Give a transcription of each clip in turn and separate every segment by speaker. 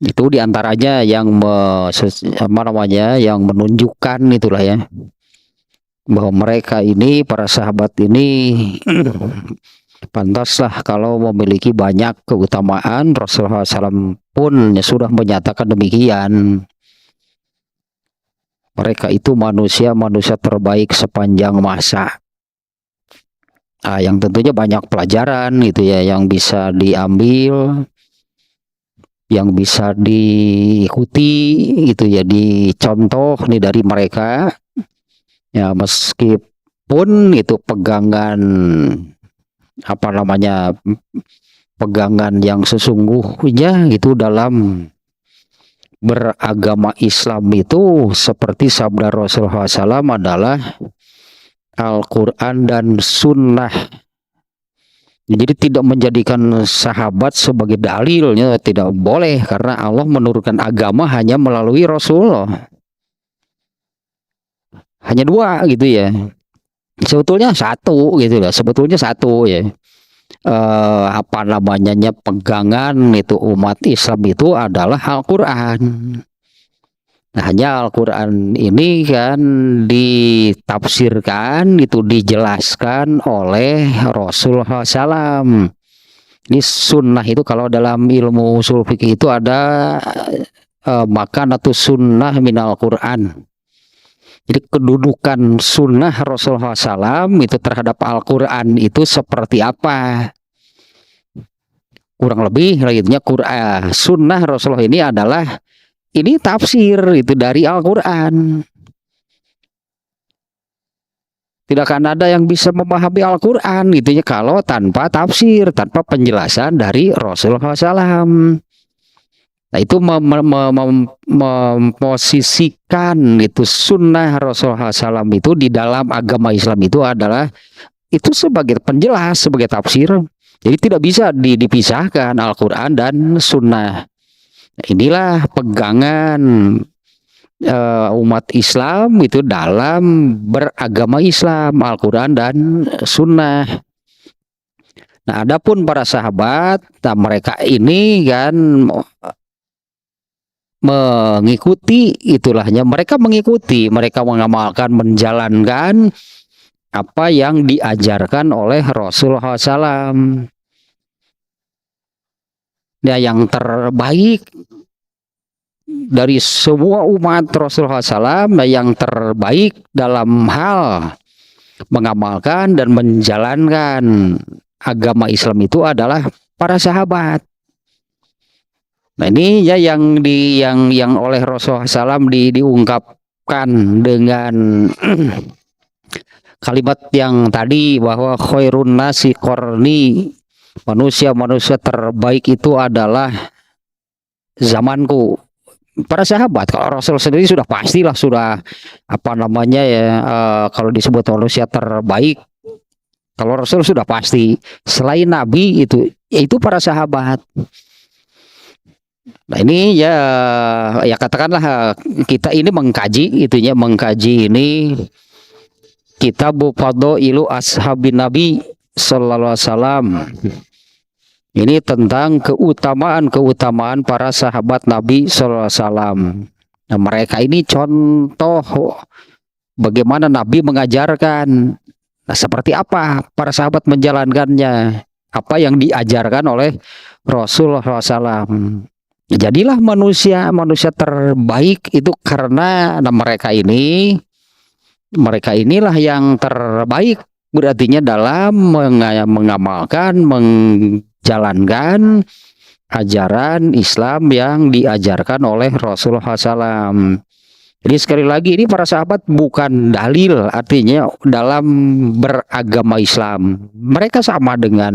Speaker 1: Itu diantaranya yang yang menunjukkan itulah ya, bahwa mereka ini, para sahabat ini pantaslah kalau memiliki banyak keutamaan. Rasulullah SAW pun sudah menyatakan demikian. Mereka itu manusia-manusia terbaik sepanjang masa. Yang tentunya banyak pelajaran gitu ya, yang bisa diambil, yang bisa diikuti gitu ya, dicontoh nih dari mereka. Ya meskipun itu pegangan pegangan yang sesungguhnya itu dalam beragama Islam itu seperti sabda Rasulullah SAW adalah Al-Quran dan Sunnah. Jadi tidak menjadikan sahabat sebagai dalilnya, tidak boleh, karena Allah menurunkan agama hanya melalui Rasulullah. Hanya dua gitu ya. Sebetulnya satu gitu lah. Sebetulnya satu ya. Pegangan itu umat Islam itu adalah Al-Quran. Nah, hanya Al-Quran ini kan ditafsirkan, itu dijelaskan oleh Rasulullah SAW. Ini sunnah itu kalau dalam ilmu usul fikih itu ada makanatu sunnah minal Quran. Jadi kedudukan sunnah Rasulullah SAW itu terhadap Al-Quran itu seperti apa? Kurang lebih lainnya sunnah Rasulullah ini adalah ini tafsir itu dari Al-Quran. Tidak akan ada yang bisa memahami Al-Quran gitu ya kalau tanpa tafsir, tanpa penjelasan dari Rasulullah SAW. Nah, itu memposisikan itu sunnah Rasulullah SAW itu di dalam agama Islam itu adalah itu sebagai penjelas, sebagai tafsir. Jadi tidak bisa dipisahkan Al-Quran dan sunnah. Nah, inilah pegangan umat Islam itu dalam beragama Islam, Al-Quran dan sunnah. Nah, adapun para sahabat, nah mereka ini kan mengikuti, itulahnya mereka mengikuti, mereka mengamalkan, menjalankan apa yang diajarkan oleh Rasulullah SAW. Ya, yang terbaik dari semua umat Rasulullah SAW, yang terbaik dalam hal mengamalkan dan menjalankan agama Islam itu adalah para sahabat. Nah, ini ya yang oleh Rasulullah SAW diungkapkan dengan kalimat yang tadi bahwa khairun nasi qarni, manusia-manusia terbaik itu adalah zamanku. Para sahabat, kalau Rasul sendiri sudah pastilah, sudah kalau disebut manusia terbaik, kalau Rasul sudah pasti. Selain Nabi itu, yaitu para sahabat. Nah, ini ya katakanlah kita ini mengkaji ini Kitabu Fadailu Ashabin Nabi Sallallahu Alaihi Wasallam. Ini tentang keutamaan para sahabat Nabi Sallallahu Alaihi Wasallam. Nah, mereka ini contoh bagaimana Nabi mengajarkan. Nah, seperti apa para sahabat menjalankannya, apa yang diajarkan oleh Rasulullah SAW. Jadilah manusia terbaik itu karena mereka inilah yang terbaik, berartinya dalam mengamalkan, menjalankan ajaran Islam yang diajarkan oleh Rasulullah SAW. Jadi sekali lagi, ini para sahabat bukan dalil, artinya dalam beragama Islam mereka sama dengan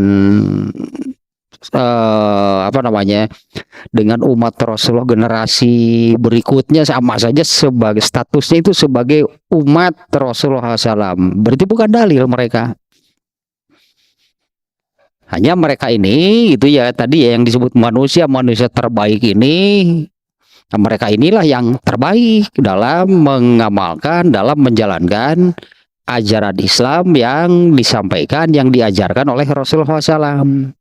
Speaker 1: dengan umat Rasulullah generasi berikutnya, sama saja sebagai statusnya itu sebagai umat Rasulullah SAW. Berarti bukan dalil mereka. Hanya mereka ini itu ya tadi ya yang disebut manusia terbaik ini. Nah, mereka inilah yang terbaik dalam mengamalkan, dalam menjalankan ajaran Islam yang disampaikan, yang diajarkan oleh Rasulullah SAW.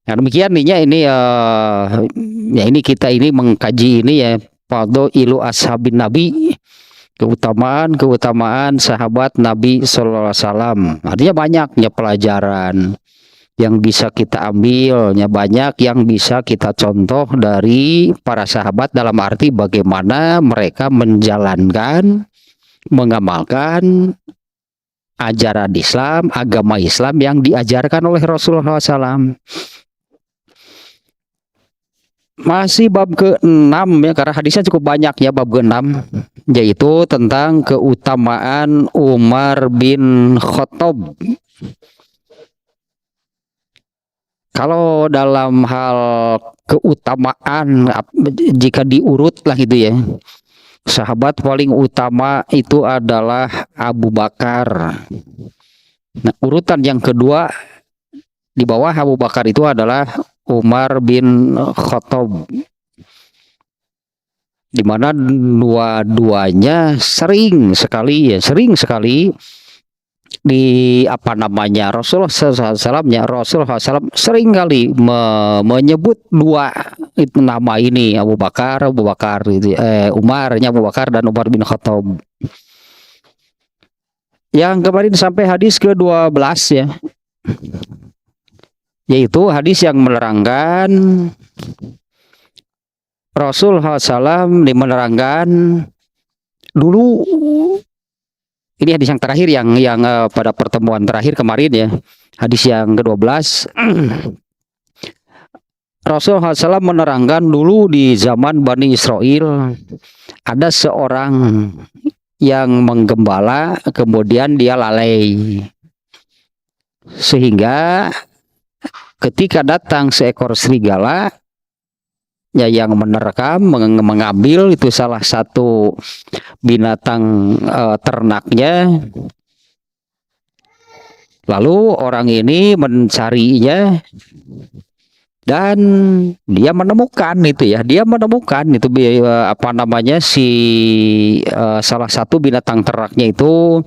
Speaker 1: Nah, demikian ini ya ini kita ini mengkaji ini ya ilu ashabin Nabi, keutamaan sahabat Nabi Sallallahu Alaihi Wasallam. Artinya banyaknya pelajaran yang bisa kita ambilnya, banyak yang bisa kita contoh dari para sahabat dalam arti bagaimana mereka menjalankan, mengamalkan ajaran Islam, agama Islam yang diajarkan oleh Rasulullah SAW. Masih bab ke-6 ya, karena hadisnya cukup banyak ya, bab ke-6, yaitu tentang keutamaan Umar bin Khattab. Kalau dalam hal keutamaan, jika diurut lah gitu ya, sahabat paling utama itu adalah Abu Bakar. Nah, urutan yang kedua di bawah Abu Bakar itu adalah Umar bin Khattab, di mana dua-duanya sering sekali di Rasulullah SAW sering kali menyebut dua itu nama ini, Abu Bakar gitu, Umarnya Abu Bakar dan Umar bin Khattab. Yang kemarin sampai hadis ke-12 ya, yaitu hadis yang menerangkan Rasulullah SAW menerangkan dulu. Ini hadis yang terakhir yang pada pertemuan terakhir kemarin ya, hadis yang ke-12. Rasulullah SAW menerangkan dulu di zaman Bani Israel ada seorang yang menggembala, kemudian dia lalai, sehingga ketika datang seekor serigala ya yang menerkam, mengambil itu salah satu binatang ternaknya, lalu orang ini mencarinya dan dia menemukan itu salah satu binatang ternaknya itu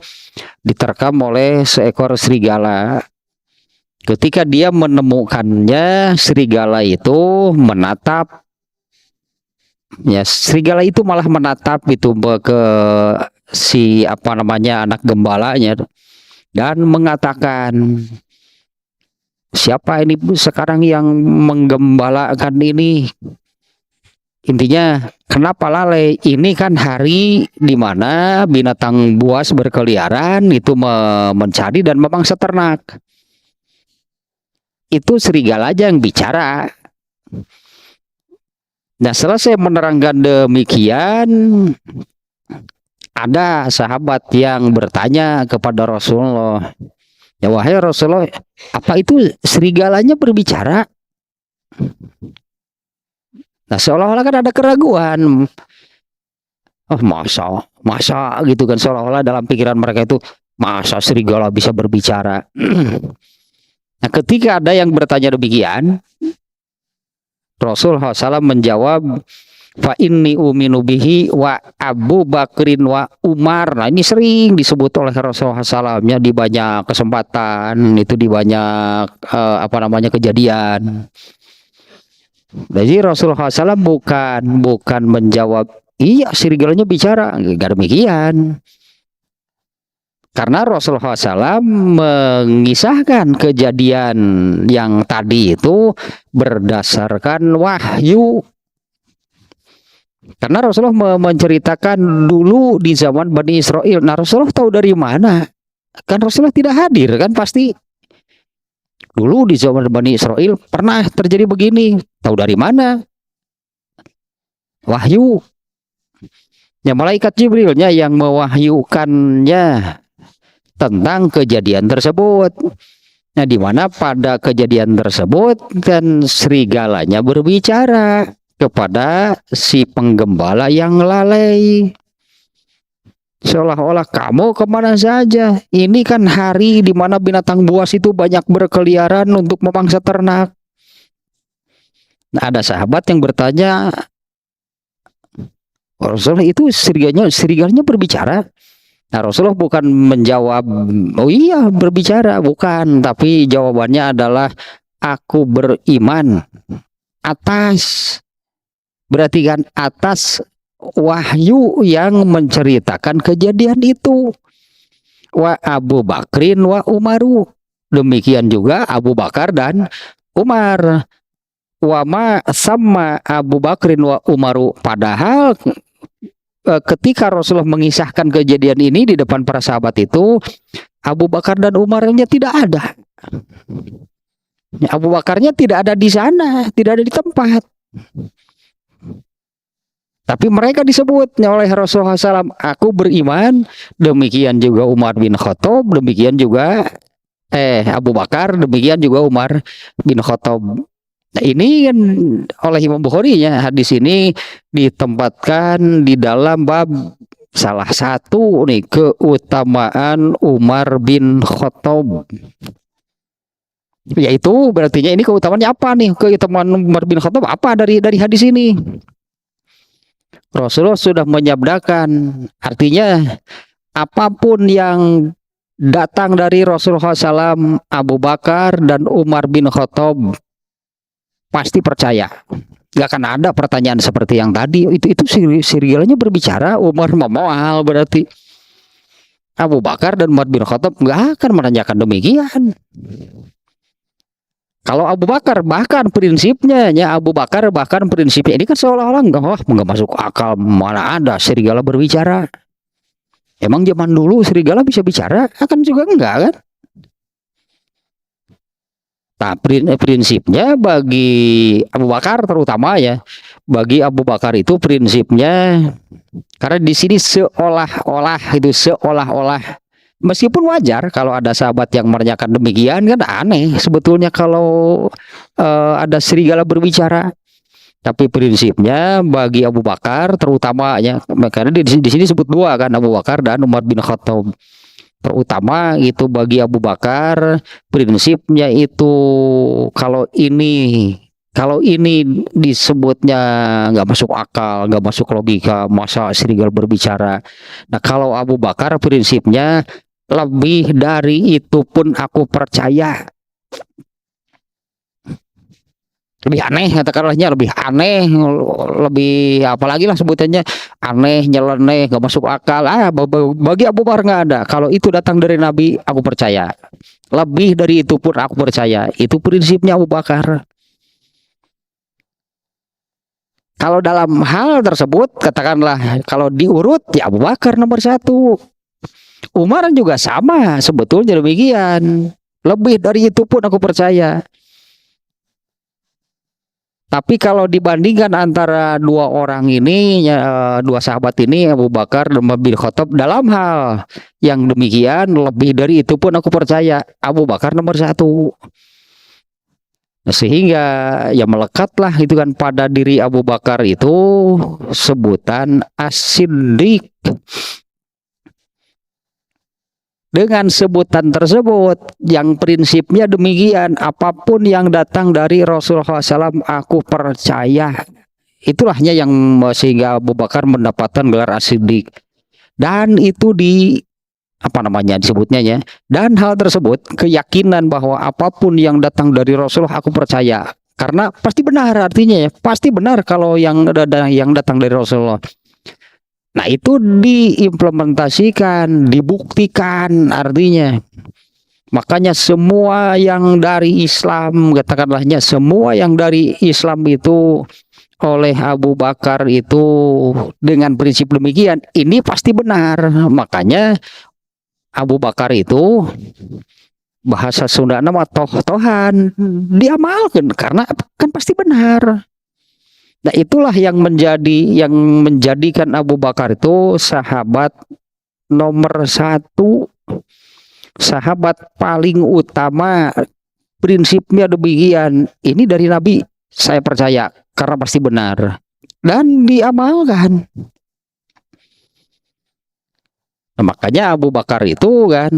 Speaker 1: diterkam oleh seekor serigala. Ketika dia menemukannya, serigala itu menatap, ya serigala itu malah menatap itu ke si anak gembalanya dan mengatakan, siapa ini sekarang yang menggembalakan ini? Intinya, kenapa lalai? Ini kan hari di mana binatang buas berkeliaran itu mencari dan memangsa ternak. Itu serigala aja yang bicara. Nah, selesai menerangkan demikian, ada sahabat yang bertanya kepada Rasulullah, ya wahai Rasulullah, apa itu serigalanya berbicara? Nah, seolah-olah kan ada keraguan. Oh, masa gitu kan, seolah-olah dalam pikiran mereka itu, masa serigala bisa berbicara? Nah, ketika ada yang bertanya demikian, Rasulullah SAW menjawab, fa inni uminu bihi wa Abu Bakrin wa Umar. Nah, ini sering disebut oleh Rasulullah SAW ya, di banyak kesempatan, itu di banyak kejadian. Jadi Rasulullah SAW bukan menjawab, iya serigalanya bicara, enggak demikian. Karena Rasulullah SAW mengisahkan kejadian yang tadi itu berdasarkan wahyu. Karena Rasulullah menceritakan dulu di zaman Bani Israel. Nah, Rasulullah tahu dari mana? Kan Rasulullah tidak hadir kan, pasti. Dulu di zaman Bani Israel pernah terjadi begini. Tahu dari mana? Wahyu. Ya, malaikat Jibrilnya yang mewahyukannya tentang kejadian tersebut. Nah, di mana pada kejadian tersebut kan serigalanya berbicara kepada si penggembala yang lalai. Seolah-olah, kamu kemana saja? Ini kan hari di mana binatang buas itu banyak berkeliaran untuk memangsa ternak. Nah, ada sahabat yang bertanya, Rasulullah, itu serigalanya berbicara? Nah, Rasulullah bukan menjawab, oh iya berbicara, bukan, tapi jawabannya adalah aku beriman atas, berarti kan atas wahyu yang menceritakan kejadian itu. Wa Abu Bakrin wa Umaru, demikian juga Abu Bakar dan Umar. Wa ma sama Abu Bakrin wa Umaru, padahal ketika Rasulullah mengisahkan kejadian ini di depan para sahabat itu, Abu Bakar dan Umarnya tidak ada. Abu Bakarnya tidak ada di sana, tidak ada di tempat. Tapi mereka disebutnya oleh Rasulullah SAW, aku beriman, demikian juga Umar bin Khattab, demikian juga Abu Bakar, demikian juga Umar bin Khattab. Nah, ini kan oleh Imam Bukhari ya, hadis ini ditempatkan di dalam bab salah satu nih keutamaan Umar bin Khattab. Yaitu berarti ini keutamaannya apa nih? Keutamaan Umar bin Khattab apa dari hadis ini? Rasulullah sudah menyabdakan, artinya apapun yang datang dari Rasulullah SAW, Abu Bakar dan Umar bin Khattab pasti percaya. Gak akan ada pertanyaan seperti yang tadi. Itu serialnya berbicara Umar memoal, berarti Abu Bakar dan Umar bin Khattab gak akan menanyakan demikian. Kalau Abu Bakar bahkan prinsipnya ini kan seolah-olah nggak masuk akal, mana ada serigala berbicara. Emang zaman dulu serigala bisa bicara? Akan juga enggak kan? Nah, prinsipnya bagi Abu Bakar terutama ya, bagi Abu Bakar itu prinsipnya, karena di sini seolah-olah meskipun wajar kalau ada sahabat yang menanyakan demikian, kan aneh sebetulnya kalau ada serigala berbicara. Tapi prinsipnya bagi Abu Bakar terutama ya, karena di sini sebut dua kan, Abu Bakar dan Umar bin Khattab. Terutama itu bagi Abu Bakar prinsipnya itu kalau ini disebutnya nggak masuk akal, nggak masuk logika, masa serigala berbicara. Nah, kalau Abu Bakar prinsipnya lebih dari itu pun aku percaya. Lebih aneh, katakanlahnya lebih aneh, lebih apalagi lah sebutannya, aneh, nyeleneh, gak masuk akal. Bagi Abu Bakar nggak ada. Kalau itu datang dari Nabi, aku percaya. Lebih dari itu pun aku percaya. Itu prinsipnya Abu Bakar. Kalau dalam hal tersebut, katakanlah kalau diurut, ya Abu Bakar nomor 1. Umar juga sama, sebetulnya demikian. Lebih dari itu pun aku percaya. Tapi kalau dibandingkan antara dua orang ini, dua sahabat ini, Abu Bakar dan Umar bin Khattab, dalam hal yang demikian, lebih dari itu pun aku percaya. Abu Bakar nomor 1. Sehingga ya melekatlah itu kan pada diri Abu Bakar itu sebutan as-siddiq. Dengan sebutan tersebut yang prinsipnya demikian, apapun yang datang dari Rasulullah SAW aku percaya. Itulahnya yang sehingga Abu Bakar mendapatkan gelar as-siddiq. Dan itu disebutnya ya. Dan hal tersebut keyakinan bahwa apapun yang datang dari Rasulullah aku percaya. Karena pasti benar, artinya ya, pasti benar kalau yang datang dari Rasulullah. Nah, itu diimplementasikan, dibuktikan artinya. Makanya semua yang dari Islam, katakanlahnya semua yang dari Islam itu oleh Abu Bakar itu dengan prinsip demikian, ini pasti benar. Makanya Abu Bakar itu bahasa Sunda nama toh-tohan, diamalkan karena kan pasti benar. Nah, itulah yang menjadikan Abu Bakar itu sahabat nomor 1, sahabat paling utama. Prinsipnya demikian. Ini dari Nabi, saya percaya karena pasti benar dan diamalkan. Nah, makanya Abu Bakar itu kan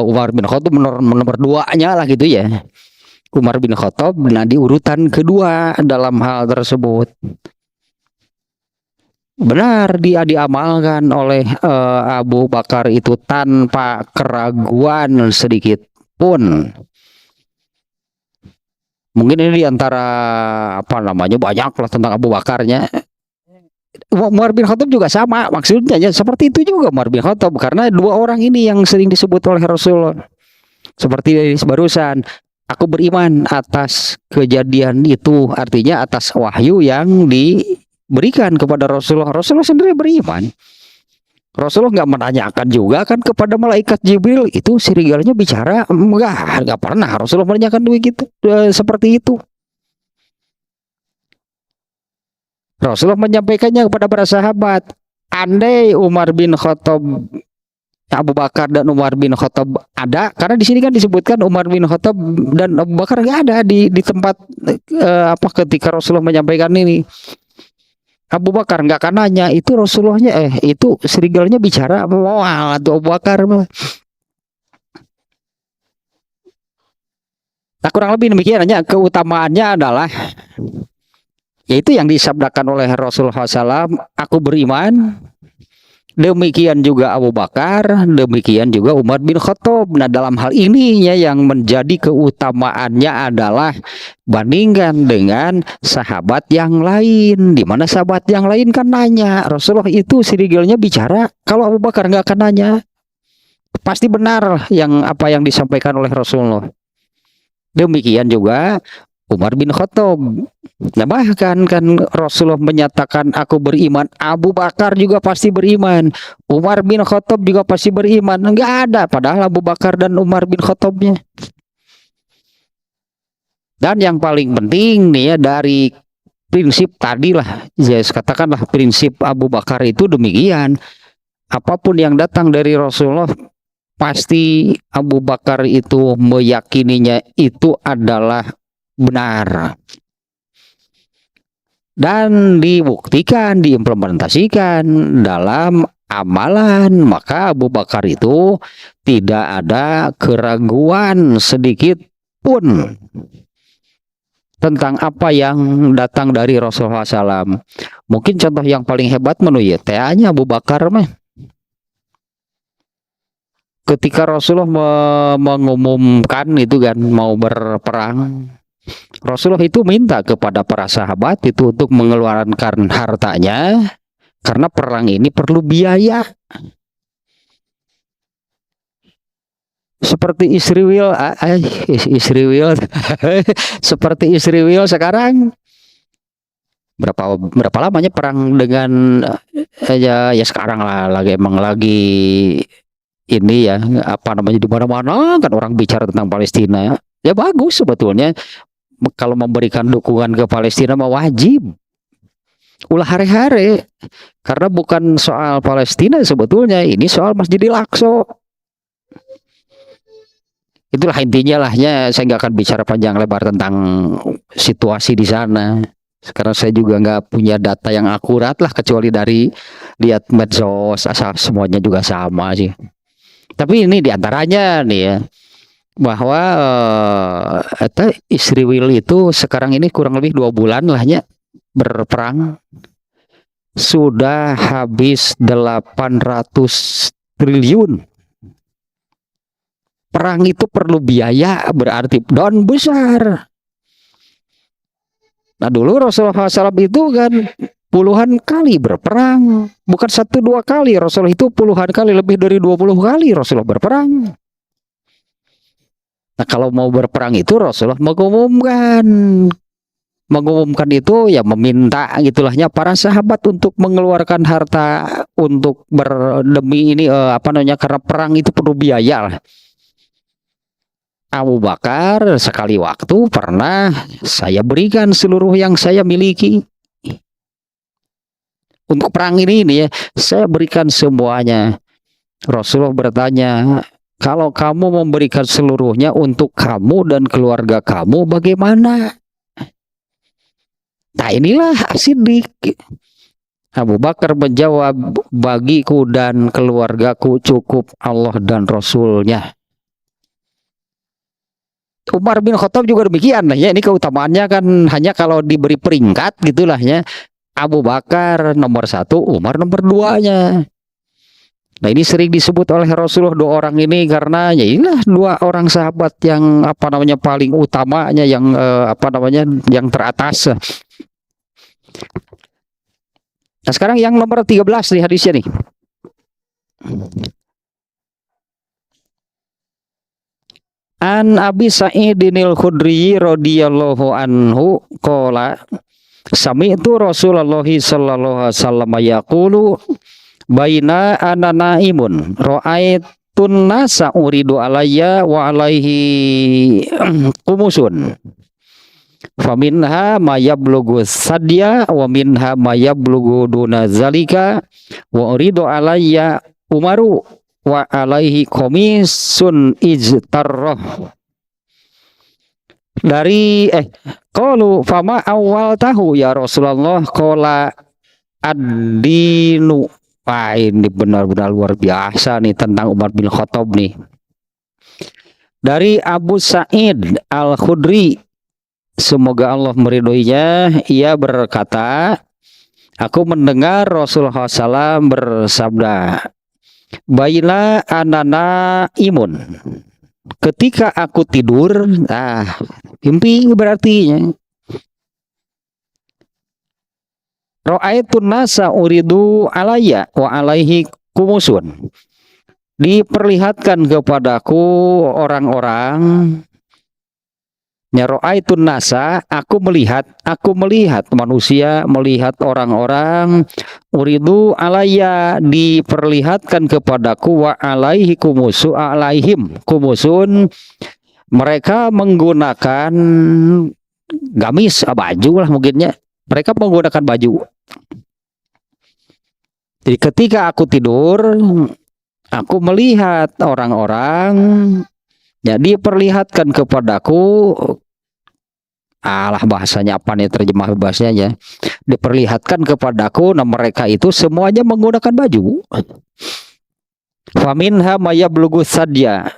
Speaker 1: Umar bin Khattab nomor 2-nya lah gitu ya. Umar bin Khattab di urutan kedua dalam hal tersebut. Benar dia diamalkan oleh Abu Bakar itu tanpa keraguan sedikit pun. Mungkin ini diantara apa namanya banyak lah tentang Abu Bakarnya. Umar bin Khattab juga sama maksudnya ya, seperti itu juga Umar bin Khattab, karena dua orang ini yang sering disebut oleh Rasul seperti barusan, aku beriman atas kejadian itu, artinya atas wahyu yang diberikan kepada Rasulullah. Rasulullah sendiri beriman. Rasulullah nggak menanyakan juga kan kepada malaikat Jibril, itu serigalanya bicara, nggak pernah Rasulullah menanyakan begitu, seperti itu. Rasulullah menyampaikannya kepada para sahabat. Andai Umar bin Khattab, Abu Bakar dan Umar bin Khattab ada, karena di sini kan disebutkan Umar bin Khattab dan Abu Bakar nggak ada di tempat apa ketika Rasulullah menyampaikan ini. Abu Bakar nggak akan nanya itu Rasulullahnya, itu serigalnya bicara, wah itu Abu Bakar. Nah, kurang lebih demikian, hanya keutamaannya adalah yaitu yang disabdakan oleh Rasulullah SAW, aku beriman, demikian juga Abu Bakar, demikian juga Umar bin Khattab. Nah, dalam hal ini ya, yang menjadi keutamaannya adalah bandingkan dengan sahabat yang lain, di mana sahabat yang lain kan nanya, Rasulullah itu serigalnya bicara, kalau Abu Bakar nggak akan nanya, pasti benar yang apa yang disampaikan oleh Rasulullah. Demikian juga Umar bin Khattab. Nah, bahkan kan Rasulullah menyatakan aku beriman, Abu Bakar juga pasti beriman, Umar bin Khattab juga pasti beriman. Enggak ada padahal Abu Bakar dan Umar bin Khattabnya. Dan yang paling penting nih ya, dari prinsip tadi lah, ya katakanlah prinsip Abu Bakar itu demikian, apapun yang datang dari Rasulullah pasti Abu Bakar itu meyakininya itu adalah benar dan dibuktikan, diimplementasikan dalam amalan. Maka Abu Bakar itu tidak ada keraguan sedikit pun tentang apa yang datang dari Rasulullah SAW. Mungkin contoh yang paling hebat menurut nya Abu Bakar mah, ketika Rasulullah mengumumkan itu kan mau berperang, Rasulullah itu minta kepada para sahabat itu untuk mengeluarkan hartanya karena perang ini perlu biaya. Seperti Israel, seperti Israel sekarang. Berapa lamanya perang dengan ya sekarang lah, emang lagi ini ya, apa namanya, di mana-mana kan orang bicara tentang Palestina. Ya bagus sebetulnya. Kalau memberikan dukungan ke Palestina mah wajib, ulah hari-hari, karena bukan soal Palestina sebetulnya, ini soal Masjidil Aqsa. Itulah intinya lahnya. Saya nggak akan bicara panjang lebar tentang situasi di sana, karena saya juga nggak punya data yang akurat lah, kecuali dari lihat medsos, asal semuanya juga sama sih. Tapi ini diantaranya nih ya, bahwa Israel itu sekarang ini kurang lebih 2 bulan lahnya berperang, sudah habis 800 triliun. Perang itu perlu biaya, berarti don besar. Nah, dulu Rasulullah SAW itu kan puluhan kali berperang, bukan 1-2 kali. Rasulullah itu puluhan kali, lebih dari 20 kali Rasulullah berperang. Nah, kalau mau berperang itu Rasulullah mengumumkan itu ya, meminta gitulahnya para sahabat untuk mengeluarkan harta untuk demi ini apa namanya, karena perang itu perlu biaya lah. Abu Bakar sekali waktu pernah, saya berikan seluruh yang saya miliki untuk perang ini ya, saya berikan semuanya. Rasulullah bertanya, kalau kamu memberikan seluruhnya untuk kamu dan keluarga kamu, bagaimana? Nah, inilah As-Siddiq. Abu Bakar menjawab, bagiku dan keluargaku cukup Allah dan Rasulnya. Umar bin Khattab juga demikian ya. Ini keutamaannya kan hanya kalau diberi peringkat gitulah ya, Abu Bakar nomor 1, Umar nomor 2-nya. Nah, ini sering disebut oleh Rasulullah dua orang ini karena ya inilah dua orang sahabat yang apa namanya paling utamanya, yang apa namanya yang teratas. Nah, sekarang yang nomor 13 nih hadisnya nih. An Abi Sa'idinil Khudri radhiyallahu anhu qala sami'tu Rasulullah sallallahu alaihi wasallam yaqulu baina ana naimun ra'aitun nasa uridu alayya wa alaihi qumusun faminha ma yablughu sadya wa minha ma yablughu duna zalika wa uridu alayya umaru wa alaihi komisun ijtarrah. Dari qalu fama awal tahu ya Rasulullah, qala ad-dinu. Wah, ini benar-benar luar biasa nih tentang Umar bin Khattab nih. Dari Abu Sa'id Al-Khudri, semoga Allah meridhoinya, ia berkata, aku mendengar Rasulullah SAW bersabda, baina anana imun, ketika aku tidur, mimpi berarti ra'aitun nasa uridu alayya wa alaihi kumusun, diperlihatkan kepadaku orang-orang, ya ra'aitun nasa, aku melihat manusia, melihat orang-orang, uridu alayya, diperlihatkan kepadaku, wa alaihi kumusu alaihim kumusun, mereka menggunakan gamis, baju lah mungkinnya, mereka menggunakan baju. Jadi ketika aku tidur, aku melihat orang-orang, ya diperlihatkan kepadaku, bahasanya apa nih, terjemah bahasanya, diperlihatkan kepadaku, nah mereka itu semuanya menggunakan baju. Faminha mayablughu sadya,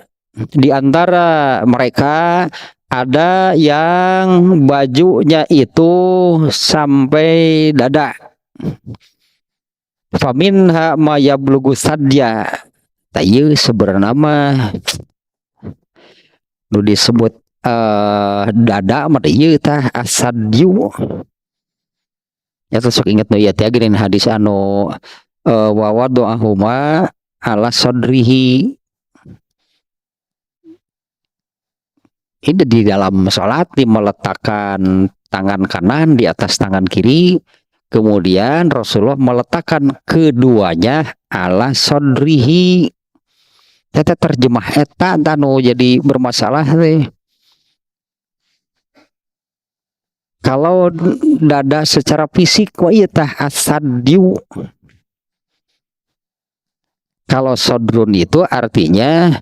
Speaker 1: di antara mereka ada yang bajunya itu sampai dada. Faminha mayablughu sadya, tayu sebenarnya mah nu disebut dada mah ieu tah asadyu. Ya sok inget nu ieu teh geuning hadis anu wa wadu'ahuma ala sadrihi. Ini di dalam sholat, meletakkan tangan kanan di atas tangan kiri, kemudian Rasulullah meletakkan keduanya ala sodrihi. Tete terjemah eta tanu jadi bermasalah deh. Kalau dada secara fisik wa ieu tah asadyu. Kalau sodrun itu artinya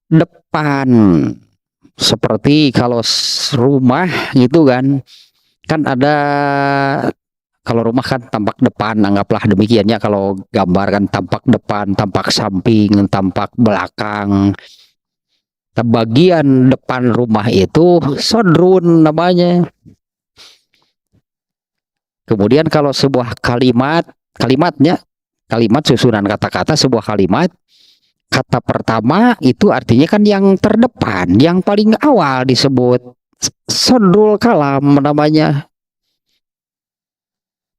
Speaker 1: depan. Seperti kalau rumah gitu kan ada, kalau rumah kan tampak depan, anggaplah demikiannya, kalau gambar kan tampak depan, tampak samping, tampak belakang. Bagian depan rumah itu sodrun namanya. Kemudian kalau sebuah kalimat susunan kata-kata, sebuah kalimat, kata pertama itu artinya kan yang terdepan, yang paling awal disebut sodrul kalam namanya.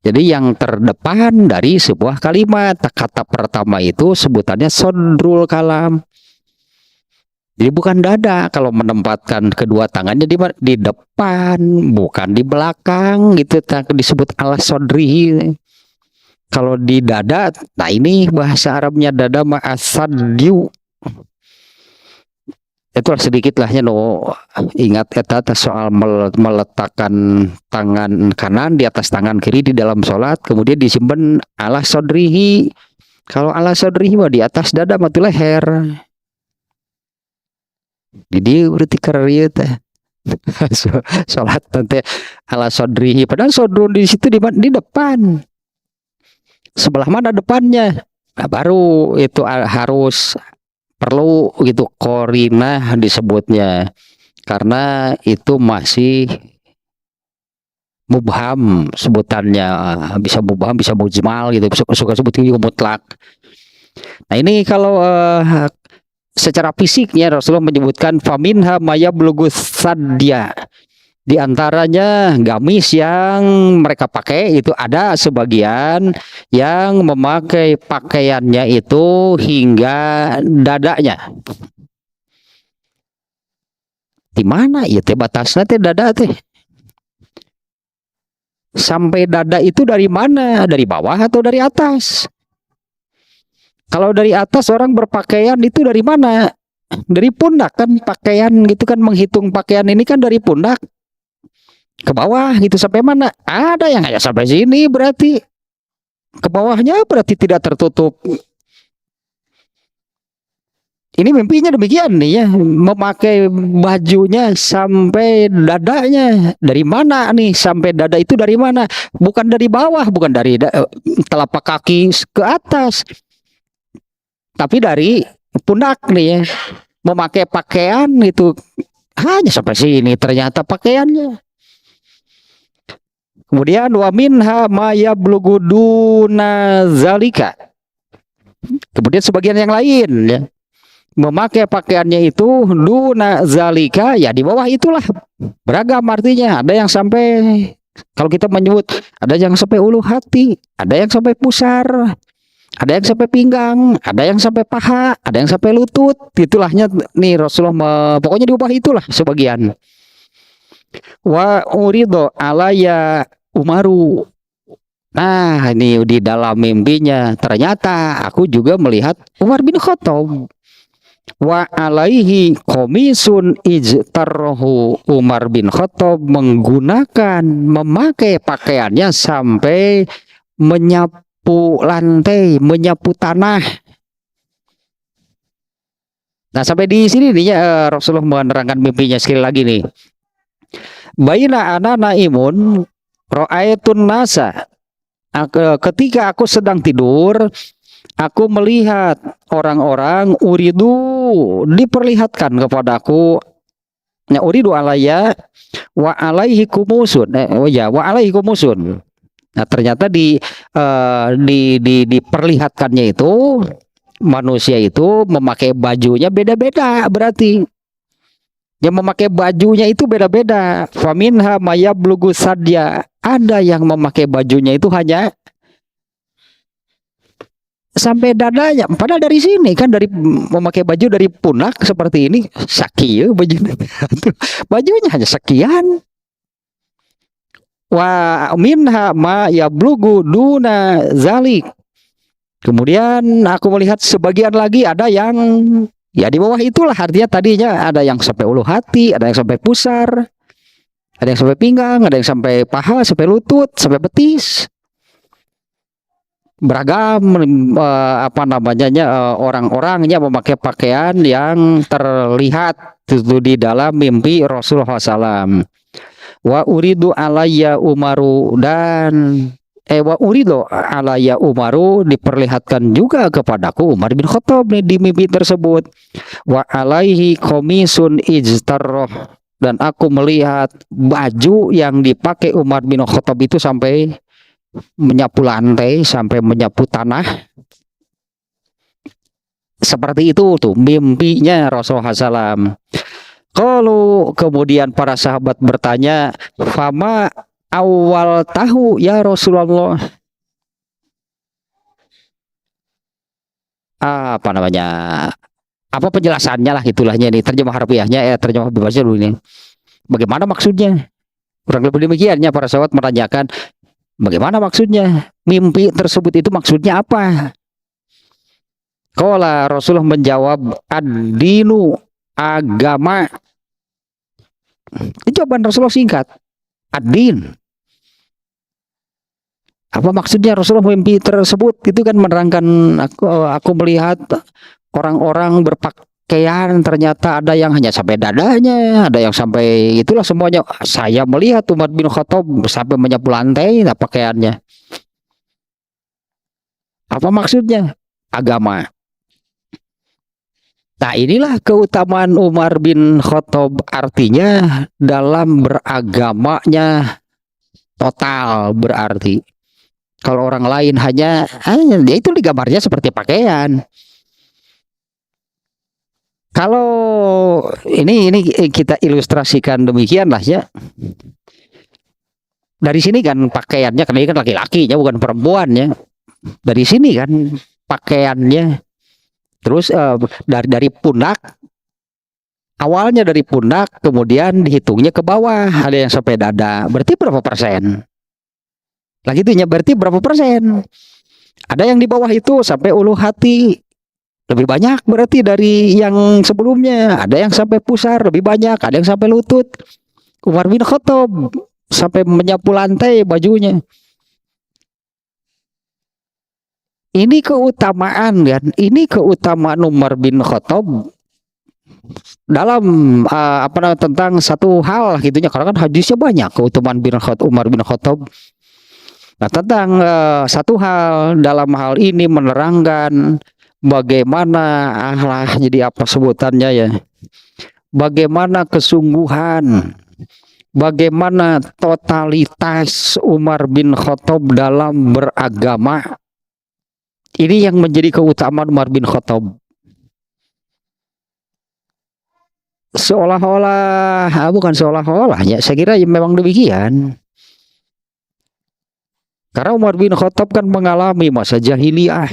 Speaker 1: Jadi yang terdepan dari sebuah kalimat, kata pertama itu sebutannya sodrul kalam. Jadi bukan dada kalau menempatkan kedua tangannya di depan, bukan di belakang gitu, disebut ala sodrihi. Kalau di dada, nah ini bahasa Arabnya dada ma'asadyu. Itulah sedikit lahnya ingat eta soal meletakkan tangan kanan di atas tangan kiri di dalam sholat, kemudian disimpan ala sodrihi. Kalau ala sodrihi mah di atas dada mah leher. Jadi berarti karya teh sholat nanti ala sodrihi, padahal sodrun di situ di depan. Sebelah mana depannya? Nah, baru itu harus perlu gitu korinah disebutnya, karena itu masih mubham sebutannya, bisa mubham bisa mujmal gitu, suka sebut mutlak. Nah ini kalau secara fisiknya Rasulullah menyebutkan faminha mayablugus sadya. Di antaranya gamis yang mereka pakai itu ada sebagian yang memakai pakaiannya itu hingga dadanya. Di mana ya teh batasnya teh dada teh? Sampai dada itu dari mana? Dari bawah atau dari atas? Kalau dari atas orang berpakaian itu dari mana? Dari pundak kan pakaian gitu kan, menghitung pakaian ini kan dari pundak ke bawah gitu sampai mana? Ada yang hanya sampai sini berarti ke bawahnya berarti tidak tertutup. Ini mimpinya demikian nih ya, memakai bajunya sampai dadanya. Dari mana nih sampai dada itu dari mana? Bukan dari bawah, bukan dari telapak kaki ke atas, tapi dari pundak nih ya. Memakai pakaian itu hanya sampai sini ternyata pakaiannya. Kemudian wa minha ma yabluguduna zalika. Kemudian sebagian yang lain ya, memakai pakaiannya itu duna zalika, ya di bawah itulah, beragam artinya. Ada yang sampai, kalau kita menyebut, ada yang sampai ulu hati, ada yang sampai pusar, ada yang sampai pinggang, ada yang sampai paha, ada yang sampai lutut. Itulahnya nih Rasulullah pokoknya di bawah itulah sebagian. Wa urido alaya Umaru. Nah ini di dalam mimpinya ternyata aku juga melihat Umar bin Khattab. Wa alaihi komisun ijtarrohu. Umar bin Khattab memakai pakaiannya sampai menyapu lantai, menyapu tanah. Nah sampai di sini nih ya, Rasulullah menerangkan mimpinya sekali lagi nih. Baina ana naimun ra'aitun nasa. Ketika aku sedang tidur, aku melihat orang-orang uridu, diperlihatkan kepadaku, ya uridu alaya wa alaihi kumusun. Wa alaihi kumusun. Nah ternyata diperlihatkannya itu manusia itu memakai bajunya beda-beda, berarti yang memakai bajunya itu beda-beda. Faminha mayablugu sadya. Ada yang memakai bajunya itu hanya sampai dadanya. Padahal dari sini kan, dari memakai baju dari pundak seperti ini, sakieu bajunya. Bajunya hanya sekian. Wa minha ma yablugu duna zalik. Kemudian aku melihat sebagian lagi ada yang ya di bawah itulah, artinya tadinya ada yang sampai ulu hati, ada yang sampai pusar, ada yang sampai pinggang, ada yang sampai paha, sampai lutut, sampai betis. Beragam apa namanya orang-orangnya memakai pakaian yang terlihat itu di dalam mimpi Rasulullah SAW. Wa uridu alayya Umaru, dan wa uridu alayya Umaru, diperlihatkan juga kepadaku Umar bin Khattab nih di mimpi tersebut. Wa alaihi komisun ijtarroh, dan aku melihat baju yang dipakai Umar bin Khattab itu sampai menyapu lantai, sampai menyapu tanah. Seperti itu tuh mimpinya Rasulullah SAW. Kalau kemudian para sahabat bertanya, fama awal tahu ya Rasulullah, apa namanya, apa penjelasannya lah, itulahnya ini terjemah harfiahnya, terjemah bebasnya dulu ini. Bagaimana maksudnya? Kurang lebih demikiannya para sahabat menanyakan, bagaimana maksudnya? Mimpi tersebut itu maksudnya apa? Qala, Rasulullah menjawab, ad-dinu, agama. Jawaban Rasulullah singkat, ad-din. Apa maksudnya Rasulullah mimpi tersebut? Itu kan menerangkan, aku melihat orang-orang berpakaian, ternyata ada yang hanya sampai dadanya, ada yang sampai itulah semuanya. Saya melihat Umar bin Khattab sampai menyapu lantai pakaiannya. Apa maksudnya? Agama. Nah inilah keutamaan Umar bin Khattab, artinya dalam beragamanya total berarti. Kalau orang lain hanya dia itu digambarnya seperti pakaian. Kalau ini kita ilustrasikan demikian lah ya. Dari sini kan pakaiannya, karena ini kan laki-lakinya bukan perempuannya. Dari sini kan pakaiannya. Terus dari pundak, awalnya dari pundak, kemudian dihitungnya ke bawah, ada yang sampai dada. Berarti berapa persen? Lagi itunya berarti berapa persen? Ada yang di bawah itu sampai ulu hati. Lebih banyak berarti dari yang sebelumnya. Ada yang sampai pusar, lebih banyak. Ada yang sampai lutut. Umar bin Khattab sampai menyapu lantai bajunya. Ini keutamaan kan? Ini keutamaan Umar bin Khattab dalam tentang satu hal gitunya, karena kan hadisnya banyak keutamaan Umar bin Khattab. Nah, tentang satu hal, dalam hal ini menerangkan bagaimana jadi apa sebutannya ya, bagaimana kesungguhan, bagaimana totalitas Umar bin Khattab dalam beragama. Ini yang menjadi keutamaan Umar bin Khattab. Seolah-olah, bukan seolah-olah ya, saya kira memang demikian. Karena Umar bin Khattab kan mengalami masa jahiliyah,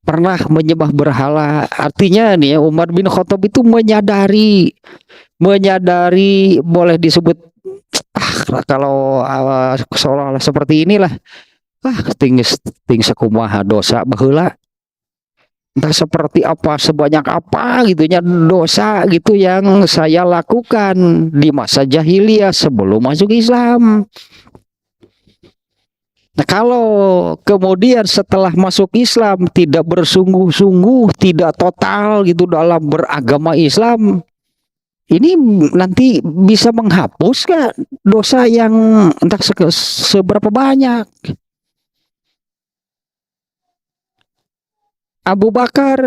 Speaker 1: pernah menyembah berhala. Artinya nih, Umar bin Khattab itu menyadari boleh disebut kalau seolah-olah seperti inilah, ting sakumaha dosa baheula, entah seperti apa, sebanyak apa gitunya dosa gitu yang saya lakukan di masa jahiliyah sebelum masuk Islam. Nah, kalau kemudian setelah masuk Islam tidak bersungguh-sungguh, tidak total gitu dalam beragama Islam, ini nanti bisa menghapus kan dosa yang entah seberapa banyak. Abu Bakar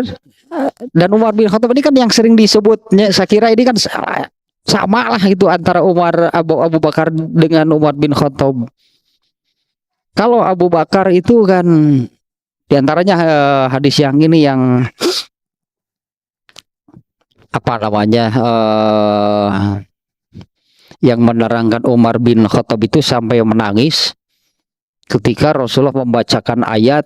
Speaker 1: dan Umar bin Khattab ini kan yang sering disebutnya, saya kira ini kan sama lah itu antara Abu Bakar dengan Umar bin Khattab. Kalau Abu Bakar itu kan diantaranya hadis yang ini yang apa namanya yang menerangkan Umar bin Khattab itu sampai menangis ketika Rasulullah membacakan ayat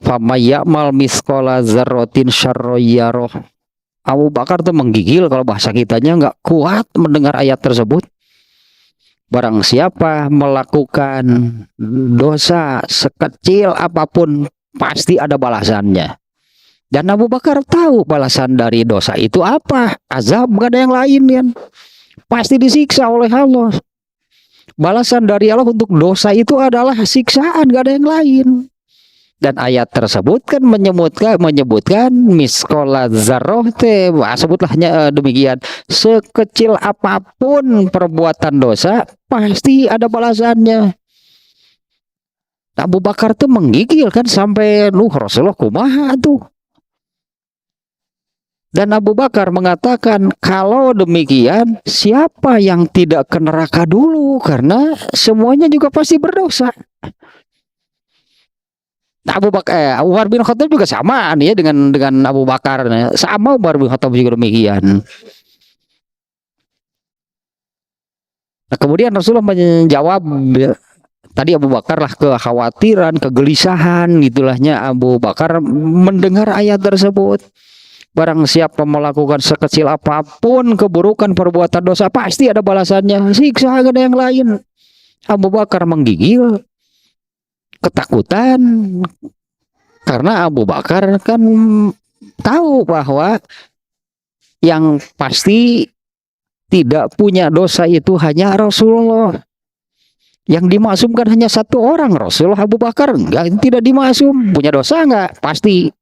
Speaker 1: famayyamal misqala dzarratin syarroyyaroh. Abu Bakar tuh menggigil, kalau bahasa kitanya nggak kuat mendengar ayat tersebut. Barang siapa melakukan dosa sekecil apapun pasti ada balasannya. Dan Abu Bakar tahu balasan dari dosa itu apa? Azab, gak ada yang lain kan. Pasti disiksa oleh Allah. Balasan dari Allah untuk dosa itu adalah siksaan, gak ada yang lain. Dan ayat tersebut kan menyebutkan miskola zarroh sebutlah demikian, sekecil apapun perbuatan dosa pasti ada balasannya. Abu Bakar tuh menggigil kan sampai Rasulullah kumaha tuh. Dan Abu Bakar mengatakan kalau demikian siapa yang tidak ke neraka dulu, karena semuanya juga pasti berdosa. Umar bin Khattab juga sama nih ya dengan Abu Bakar, sama Umar bin Khattab juga demikian. Nah, kemudian Rasulullah menjawab, tadi Abu Bakar lah kekhawatiran, kegelisahan gitulahnya Abu Bakar mendengar ayat tersebut. Barang siapa melakukan sekecil apapun keburukan perbuatan dosa pasti ada balasannya, siksa gak ada yang lain. Abu Bakar menggigil, ketakutan, karena Abu Bakar kan tahu bahwa yang pasti tidak punya dosa itu hanya Rasulullah. Yang dimaksumkan hanya satu orang, Rasulullah. Abu Bakar enggak, tidak dimaksum. Punya dosa enggak? Pasti.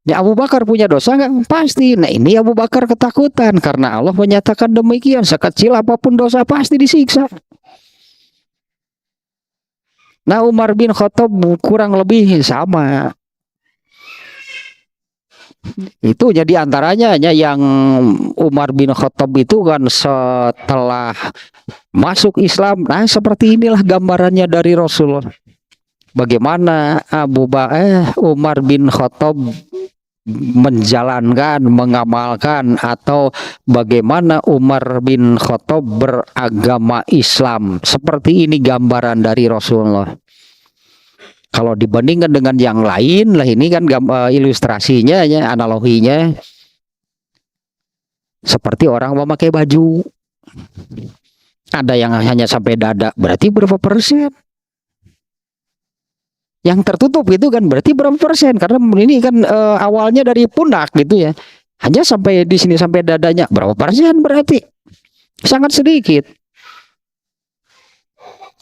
Speaker 1: Ya, Abu Bakar punya dosa enggak? Pasti. Nah, ini Abu Bakar ketakutan karena Allah menyatakan demikian, sekecil apapun dosa pasti disiksa. Nah, Umar bin Khattab kurang lebih sama. Itu jadi antaranya yang Umar bin Khattab itu kan setelah masuk Islam. Nah, seperti inilah gambarannya dari Rasulullah. Bagaimana Umar bin Khattab menjalankan, mengamalkan, atau bagaimana Umar bin Khattab beragama Islam. Seperti ini gambaran dari Rasulullah. Kalau dibandingkan dengan yang lain, lah ini kan ilustrasinya, ya, analoginya seperti orang memakai baju. Ada yang hanya sampai dada, berarti berapa persen? Yang tertutup itu kan berarti berapa persen? Karena ini kan awalnya dari pundak gitu ya. Hanya sampai di sini sampai dadanya, berapa persen berarti? Sangat sedikit.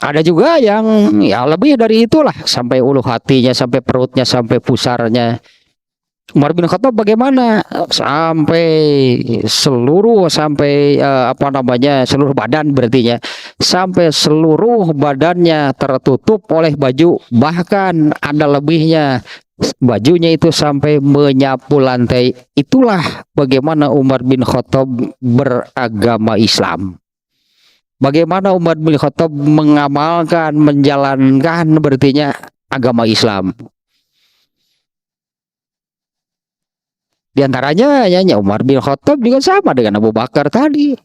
Speaker 1: Ada juga yang ya lebih dari itulah, sampai ulu hatinya, sampai perutnya, sampai pusarnya. Umar bin Khattab bagaimana? Sampai seluruh, sampai seluruh badan berarti ya. Sampai seluruh badannya tertutup oleh baju, bahkan ada lebihnya. Bajunya itu sampai menyapu lantai. Itulah bagaimana Umar bin Khattab beragama Islam. Bagaimana Umar bin Khattab mengamalkan, menjalankan berartinya agama Islam. Di antaranya ya Umar bin Khattab juga sama dengan Abu Bakar tadi.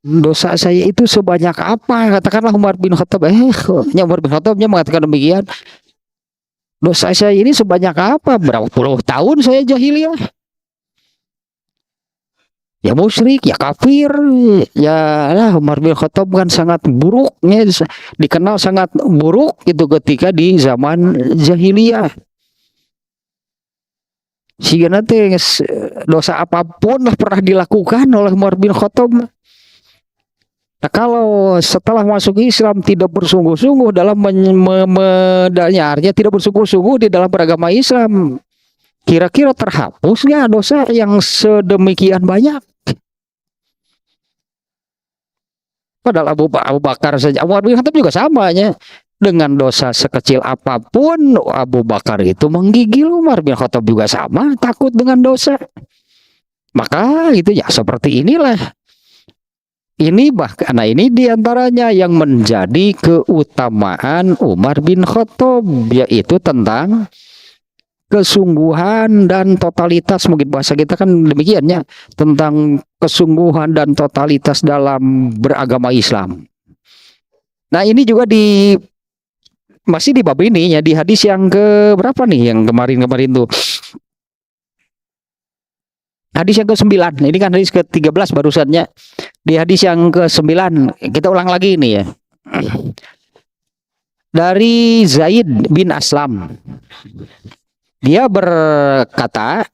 Speaker 1: Dosa saya itu sebanyak apa? Katakanlah Umar bin Khattab, Umar bin Khattabnya mengatakan demikian. Dosa saya ini sebanyak apa? Berapa puluh tahun saya jahiliyah? Ya musyrik, ya kafir, ya lah Umar bin Khattab kan sangat buruknya, dikenal sangat buruk itu ketika di zaman jahiliyah. Sehingga nanti dosa apapun lah pernah dilakukan oleh Umar bin Khattab. Nah, kalau setelah masuk Islam tidak bersungguh-sungguh dalam artinya tidak bersungguh-sungguh di dalam beragama Islam, kira-kira terhapus nggak dosa yang sedemikian banyak? Padahal Abu Bakar saja, Umar bin Khattab juga samanya. Dengan dosa sekecil apapun, Abu Bakar itu menggigil. Umar bin Khattab juga sama, takut dengan dosa. Maka itu ya seperti inilah. Ini bahkan, nah ini diantaranya yang menjadi keutamaan Umar bin Khattab, yaitu tentang kesungguhan dan totalitas, mungkin bahasa kita kan demikiannya, tentang kesungguhan dan totalitas dalam beragama Islam. Nah ini juga masih di bab ini ya, di hadis yang ke berapa nih yang kemarin tuh, hadis yang ke-9. Ini kan hadis ke-13 barusannya. Di hadis yang ke-9 kita ulang lagi ini ya, dari Zaid bin Aslam. Dia berkata,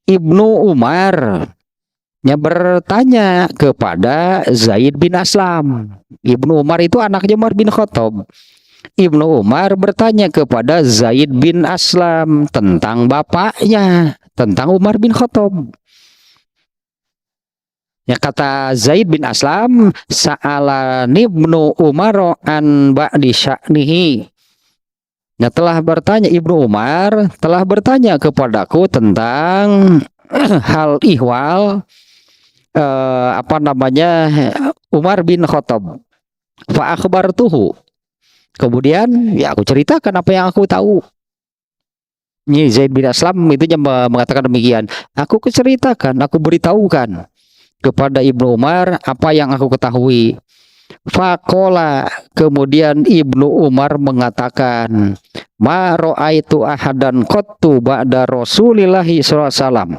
Speaker 1: Ibnu Umar bertanya kepada Zaid bin Aslam. Ibnu Umar itu anaknya Umar bin Khattab. Ibnu Umar bertanya kepada Zaid bin Aslam tentang bapaknya, tentang Umar bin Khattab. Ya, kata Zaid bin Aslam, sa'alani Ibnu Umar an ba'di sya'nihi. Nah, Ibnu Umar telah bertanya kepadaku tentang hal ihwal Umar bin Khattab. Fa akhbartuhu. Kemudian ya aku ceritakan apa yang aku tahu. Ini Zaid bin Aslam itu mengatakan demikian. Aku ceritakan, aku beritahukan kepada Ibnu Umar apa yang aku ketahui. Faqala, kemudian Ibnu Umar mengatakan, ma ra'aitu ahadan qattu ba'da Rasulillahi sallallahu alaihi wasallam.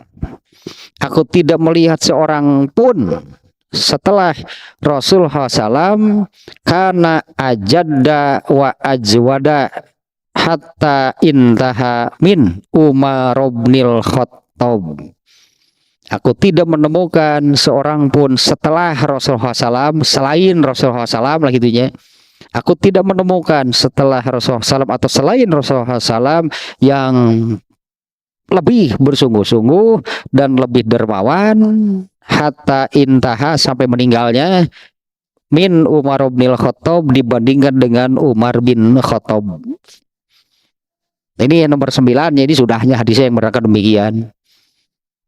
Speaker 1: Aku tidak melihat seorang pun setelah Rasulullah SAW kana ajadda wa ajwada hatta intaha min Umar bin Khattab. Aku tidak menemukan seorang pun setelah Rasulullah SAW, selain Rasulullah SAW lah gitunya. Aku tidak menemukan setelah Rasulullah SAW atau selain Rasulullah SAW yang lebih bersungguh-sungguh dan lebih dermawan hatta intaha, sampai meninggalnya, min Umar bin Khattab, dibandingkan dengan Umar bin Khattab. Ini yang nomor 9, jadi sudahnya hadisnya yang menerangkan demikian.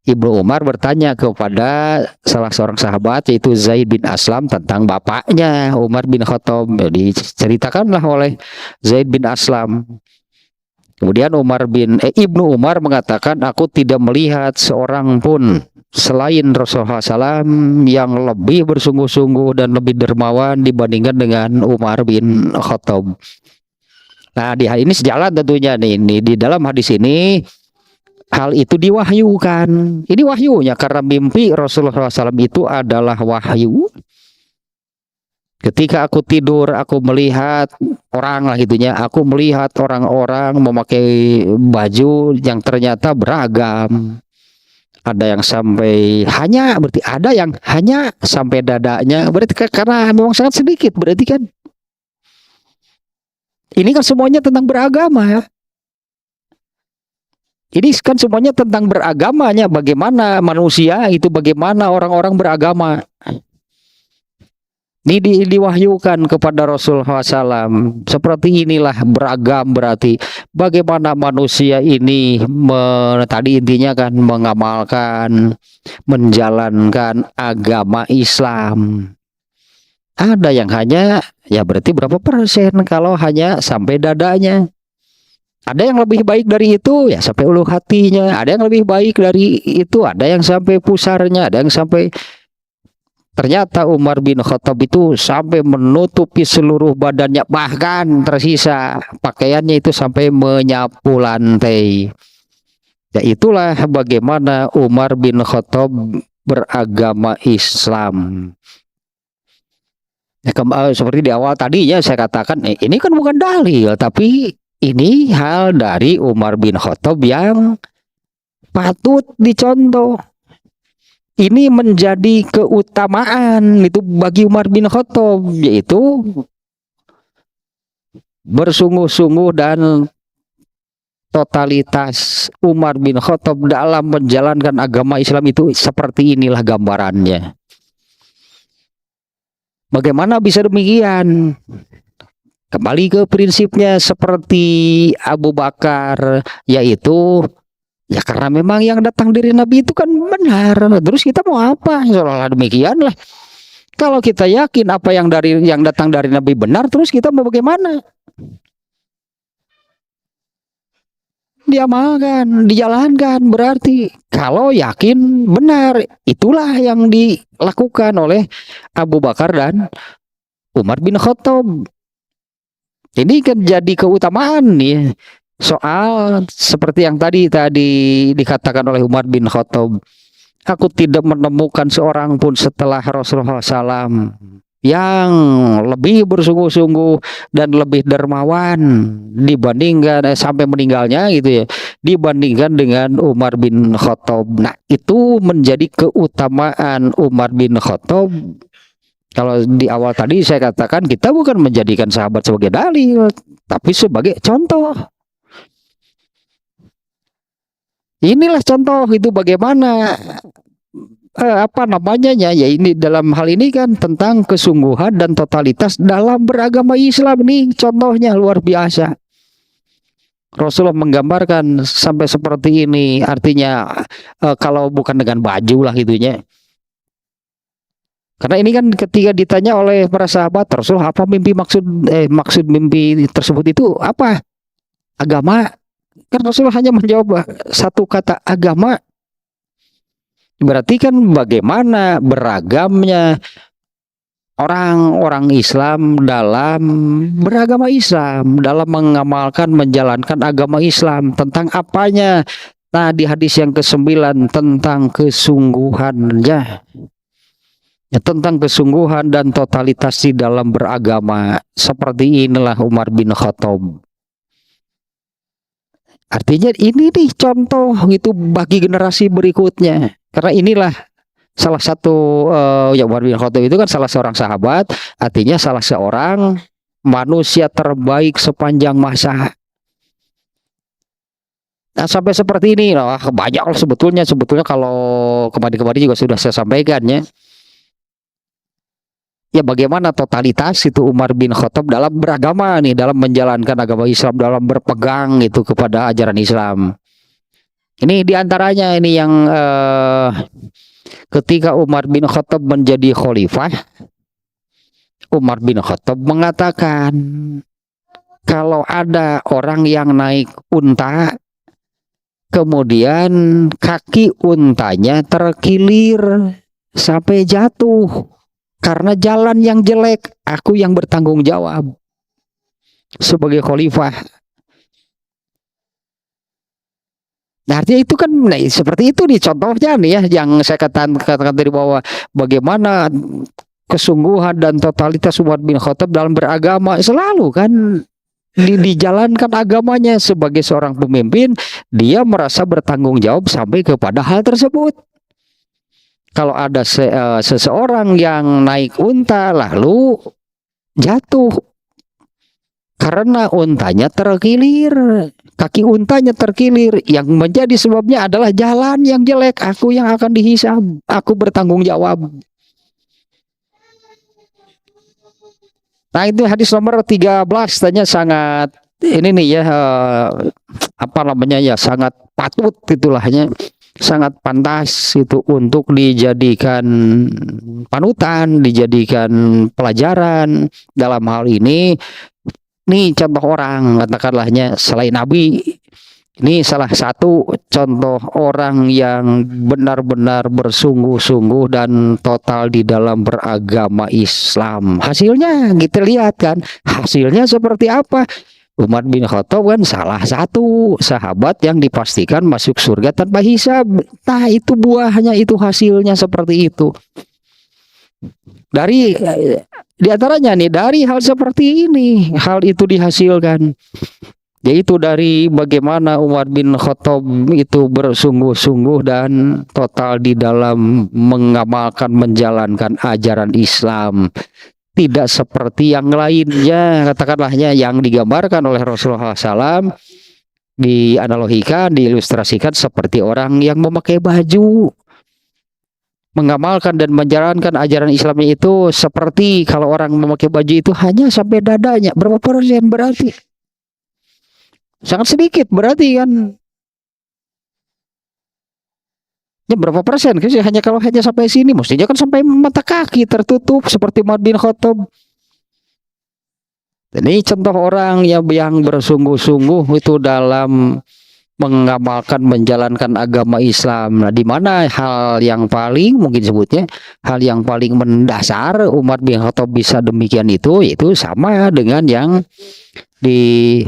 Speaker 1: Ibnu Umar bertanya kepada salah seorang sahabat yaitu Zaid bin Aslam tentang bapaknya Umar bin Khattab. Jadi ceritakanlah oleh Zaid bin Aslam. Kemudian Ibnu Umar mengatakan, aku tidak melihat seorang pun selain Rasulullah SAW yang lebih bersungguh-sungguh dan lebih dermawan dibandingkan dengan Umar bin Khattab. Nah, ini sejalan tentunya nih. Di dalam hadis ini hal itu diwahyukan. Ini wahyunya karena mimpi Rasulullah SAW itu adalah wahyu. Ketika aku tidur, aku melihat orang lah gitunya. Aku melihat orang-orang memakai baju yang ternyata beragam. Ada yang sampai berarti ada yang hanya sampai dadanya. Berarti karena memang sangat sedikit, berarti kan. Ini kan semuanya tentang beragama ya. Ini kan semuanya tentang beragamanya, bagaimana manusia itu, bagaimana orang-orang beragama. Ini diwahyukan kepada Rasulullah SAW. Seperti inilah beragam, berarti bagaimana manusia ini tadi intinya kan mengamalkan, menjalankan agama Islam. Ada yang hanya, ya berarti berapa persen kalau hanya sampai dadanya. Ada yang lebih baik dari itu, ya sampai ulu hatinya. Ada yang lebih baik dari itu, ada yang sampai pusarnya, ada yang sampai. Ternyata Umar bin Khattab itu sampai menutupi seluruh badannya, bahkan tersisa pakaiannya itu sampai menyapu lantai. Ya itulah bagaimana Umar bin Khattab beragama Islam. Ya, seperti di awal tadinya saya katakan, ini kan bukan dalil, tapi ini hal dari Umar bin Khattab yang patut dicontoh. Ini menjadi keutamaan itu bagi Umar bin Khattab, yaitu bersungguh-sungguh dan totalitas Umar bin Khattab dalam menjalankan agama Islam itu seperti inilah gambarannya. Bagaimana bisa demikian? Kembali ke prinsipnya seperti Abu Bakar, yaitu ya karena memang yang datang dari Nabi itu kan benar. Terus kita mau apa? Seolah-olah demikian lah. Kalau kita yakin apa yang datang dari Nabi benar, terus kita mau bagaimana? Diamalkan, dijalankan, berarti kalau yakin benar, itulah yang dilakukan oleh Abu Bakar dan Umar bin Khattab. Ini kan jadi keutamaan nih. Soal seperti yang tadi dikatakan oleh Umar bin Khattab, aku tidak menemukan seorang pun setelah Rasulullah SAW yang lebih bersungguh-sungguh dan lebih dermawan dibandingkan sampai meninggalnya gitu ya, dibandingkan dengan Umar bin Khattab. Nah, itu menjadi keutamaan Umar bin Khattab. Kalau di awal tadi saya katakan kita bukan menjadikan sahabat sebagai dalil, tapi sebagai contoh. Inilah contoh itu bagaimana apa namanya ya, ini dalam hal ini kan tentang kesungguhan dan totalitas dalam beragama Islam. Ini contohnya luar biasa. Rasulullah menggambarkan sampai seperti ini, artinya kalau bukan dengan baju lah itunya. Karena ini kan ketika ditanya oleh para sahabat, Rasulullah apa maksud mimpi tersebut itu apa? Agama. Kan Rasulullah hanya menjawab satu kata, agama. Berarti kan bagaimana beragamnya orang-orang Islam dalam beragama Islam, dalam mengamalkan, menjalankan agama Islam. Tentang apanya? Nah, di hadis yang ke-9 tentang kesungguhannya. Ya, tentang kesungguhan dan totalitas di dalam beragama. Seperti inilah Umar bin Khattab. Artinya ini nih contoh gitu bagi generasi berikutnya. Karena inilah salah satu ya Umar bin Khattab itu kan salah seorang sahabat, artinya salah seorang manusia terbaik sepanjang masa. Nah, sampai seperti ini loh, banyak loh sebetulnya kalau kemarin-kemarin juga sudah saya sampaikan ya. ya bagaimana totalitas itu Umar bin Khattab dalam beragama nih, dalam menjalankan agama Islam, dalam berpegang itu kepada ajaran Islam. Ini diantaranya ini yang ketika Umar bin Khattab menjadi khalifah, Umar bin Khattab mengatakan kalau ada orang yang naik unta, kemudian kaki untanya terkilir sampai jatuh karena jalan yang jelek, aku yang bertanggung jawab sebagai khalifah. Nah, artinya itu kan seperti itu nih contohnya nih ya, yang saya katakan dari bawah, bagaimana kesungguhan dan totalitas Umar bin Khattab dalam beragama, selalu kan dijalankan agamanya sebagai seorang pemimpin, dia merasa bertanggung jawab sampai kepada hal tersebut. Kalau ada seseorang yang naik unta lalu jatuh karena untanya terkilir, kaki untanya terkilir, yang menjadi sebabnya adalah jalan yang jelek, aku yang akan dihisab, aku bertanggung jawab. Nah, itu hadis nomor 13 tanya sangat ini nih ya, apa namanya ya, sangat patut itulahnya, sangat pantas itu untuk dijadikan panutan, dijadikan pelajaran dalam hal ini. Nih contoh orang, katakanlahnya selain Nabi, ini salah satu contoh orang yang benar-benar bersungguh-sungguh dan total di dalam beragama Islam. Hasilnya kita lihat kan, hasilnya seperti apa? Umar bin Khattab kan salah satu sahabat yang dipastikan masuk surga tanpa hisab. Nah, itu buahnya, itu hasilnya seperti itu. Dari di antaranya nih, dari hal seperti ini, hal itu dihasilkan, yaitu dari bagaimana Umar bin Khattab itu bersungguh-sungguh dan total di dalam mengamalkan, menjalankan ajaran Islam. Tidak seperti yang lainnya, katakanlahnya yang digambarkan oleh Rasulullah SAW, dianalogikan, diilustrasikan seperti orang yang memakai baju. Mengamalkan dan menjalankan ajaran Islam itu seperti kalau orang memakai baju itu hanya sampai dadanya. Berapa persen berarti? Sangat sedikit berarti kan. Ya berapa persen? Hanya kalau hanya sampai sini, mestinya kan sampai mata kaki tertutup seperti Umar bin Khattab. Ini contoh orang yang bersungguh-sungguh itu dalam mengamalkan, menjalankan agama Islam. Nah, di mana hal yang paling mungkin sebutnya hal yang paling mendasar Umar bin Khattab bisa demikian itu, yaitu sama dengan yang di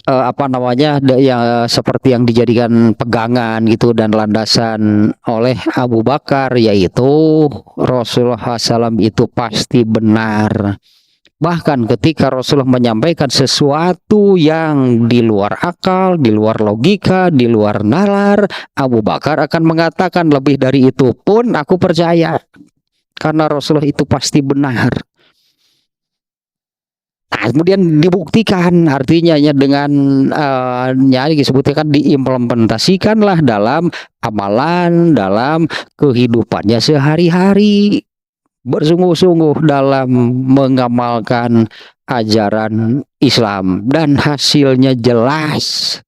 Speaker 1: apa namanya yang seperti yang dijadikan pegangan gitu dan landasan oleh Abu Bakar, yaitu Rasulullah SAW itu pasti benar. Bahkan ketika Rasulullah menyampaikan sesuatu yang di luar akal, di luar logika, di luar nalar, Abu Bakar akan mengatakan lebih dari itu pun aku percaya. Karena Rasulullah itu pasti benar. Nah, kemudian dibuktikan, artinya ya dengan disebutkan diimplementasikanlah dalam amalan, dalam kehidupannya sehari-hari. Bersungguh-sungguh dalam mengamalkan ajaran Islam dan hasilnya jelas,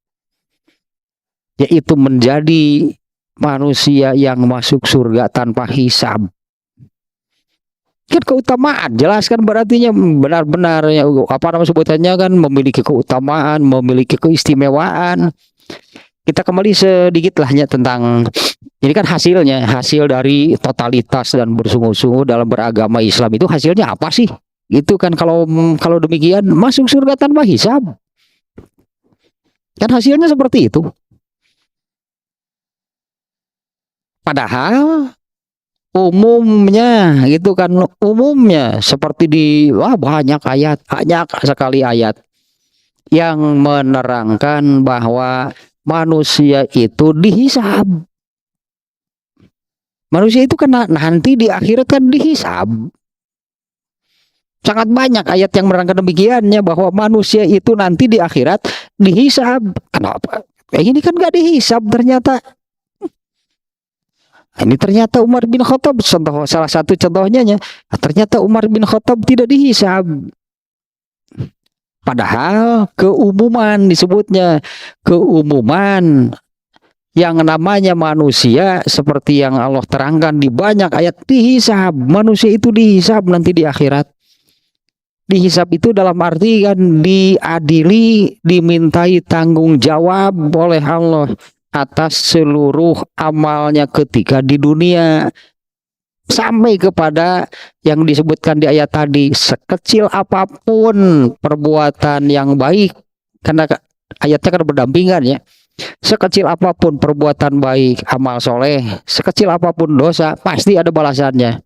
Speaker 1: yaitu menjadi manusia yang masuk surga tanpa hisab. Kan keutamaan jelaskan, berartinya benar-benar ya, apa nama sebutannya kan, memiliki keutamaan, memiliki keistimewaan. Kita kembali sedikit lahnya tentang ini kan hasilnya, hasil dari totalitas dan bersungguh-sungguh dalam beragama Islam itu hasilnya apa sih? Itu kan kalau demikian masuk surga tanpa hisab. Kan hasilnya seperti itu. Padahal umumnya gitu kan, umumnya seperti banyak ayat, banyak sekali ayat yang menerangkan bahwa manusia itu dihisab. Manusia itu kan nanti di akhirat kan dihisab. Sangat banyak ayat yang menerangkan demikiannya, bahwa manusia itu nanti di akhirat dihisab. Kenapa? Ini kan gak dihisab ternyata. Ini ternyata Umar bin Khattab, salah satu contohnya, ternyata Umar bin Khattab tidak dihisab. Padahal keumuman disebutnya, keumuman yang namanya manusia seperti yang Allah terangkan di banyak ayat dihisab. Manusia itu dihisab nanti di akhirat. Dihisab itu dalam arti kan diadili, dimintai tanggung jawab oleh Allah atas seluruh amalnya ketika di dunia, sampai kepada yang disebutkan di ayat tadi, sekecil apapun perbuatan yang baik, karena ayatnya kan berdampingan ya, sekecil apapun perbuatan baik, amal soleh, sekecil apapun dosa, pasti ada balasannya.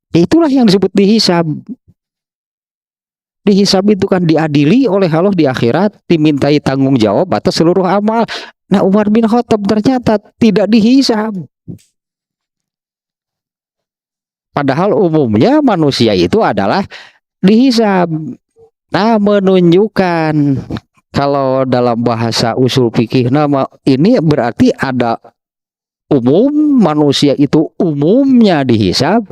Speaker 1: Itulah yang disebut dihisab. Dihisab itu kan diadili oleh Allah di akhirat, dimintai tanggung jawab atas seluruh amal. Nah, Umar bin Khattab ternyata tidak dihisab. Padahal umumnya manusia itu adalah dihisab. Nah, menunjukkan kalau dalam bahasa usul fikih, nama ini berarti ada umum, manusia itu umumnya dihisab.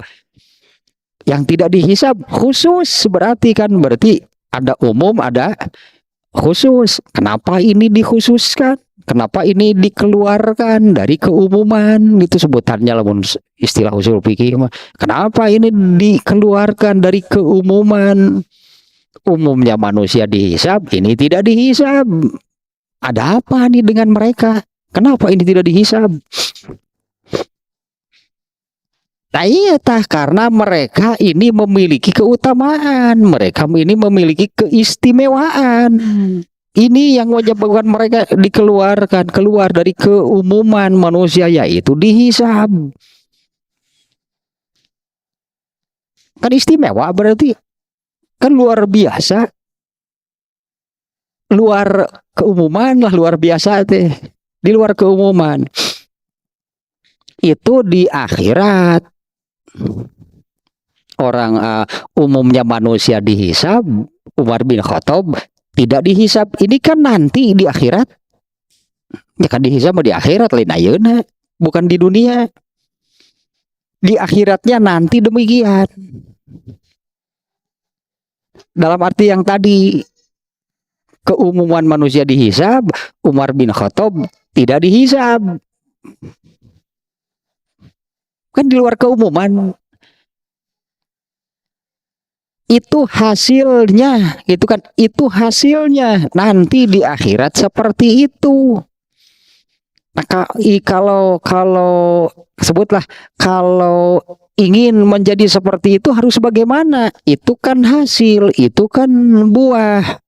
Speaker 1: Yang tidak dihisab khusus, berarti ada umum, ada khusus. Kenapa ini dikhususkan? Kenapa ini dikeluarkan dari keumuman? Itu sebutannya lah istilah usul fikih. Kenapa ini dikeluarkan dari keumuman? Umumnya manusia dihisab, ini tidak dihisab. Ada apa nih dengan mereka? Kenapa ini tidak dihisab? Nah iya karena mereka ini memiliki keutamaan, mereka ini memiliki keistimewaan. Ini yang menyebabkan mereka dikeluarkan, keluar dari keumuman manusia, yaitu dihisab. Kan istimewa berarti, kan luar biasa, luar keumuman lah, luar biasa teh, di luar keumuman. Itu di akhirat. Orang umumnya manusia dihisab, Umar bin Khattab tidak dihisab. Ini kan nanti di akhirat. Ya kan dihisab di akhirat lain ayeuna, bukan di dunia. Di akhiratnya nanti demikian. Dalam arti yang tadi keumuman manusia dihisab, Umar bin Khattab tidak dihisab. Kan di luar keumuman. Itu hasilnya, itu hasilnya nanti di akhirat seperti itu. Nah, kalau sebutlah, kalau ingin menjadi seperti itu harus bagaimana? Itu kan hasil, itu kan buah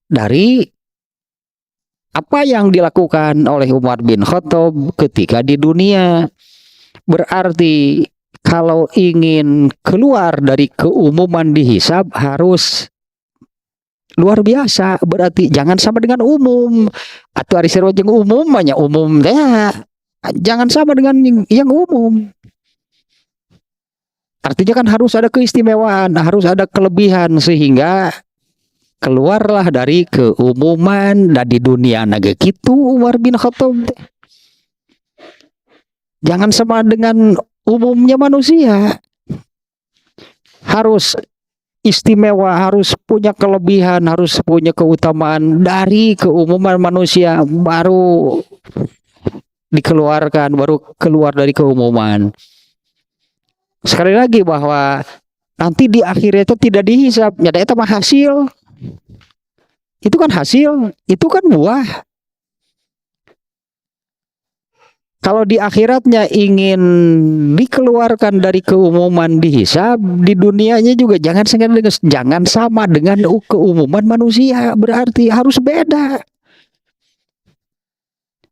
Speaker 1: dari apa yang dilakukan oleh Umar bin Khattab ketika di dunia. Berarti kalau ingin keluar dari keumuman dihisab harus luar biasa. Berarti jangan sama dengan umum. Atau ari seru jeung umum banyak umum ya. Jangan sama dengan yang umum. Artinya kan harus ada keistimewaan, harus ada kelebihan sehingga keluarlah dari keumuman. Dan di dunia naga gitu Umar bin Khattab. Jangan sama dengan umumnya manusia. Harus istimewa, harus punya kelebihan, harus punya keutamaan dari keumuman manusia, baru dikeluarkan, baru keluar dari keumuman. Sekali lagi bahwa nanti di akhirnya itu tidak dihisab, nyata itu mah hasil. Itu kan hasil, itu kan buah. Kalau di akhiratnya ingin dikeluarkan dari keumuman dihisab, di dunianya juga jangan sama dengan keumuman manusia, berarti harus beda.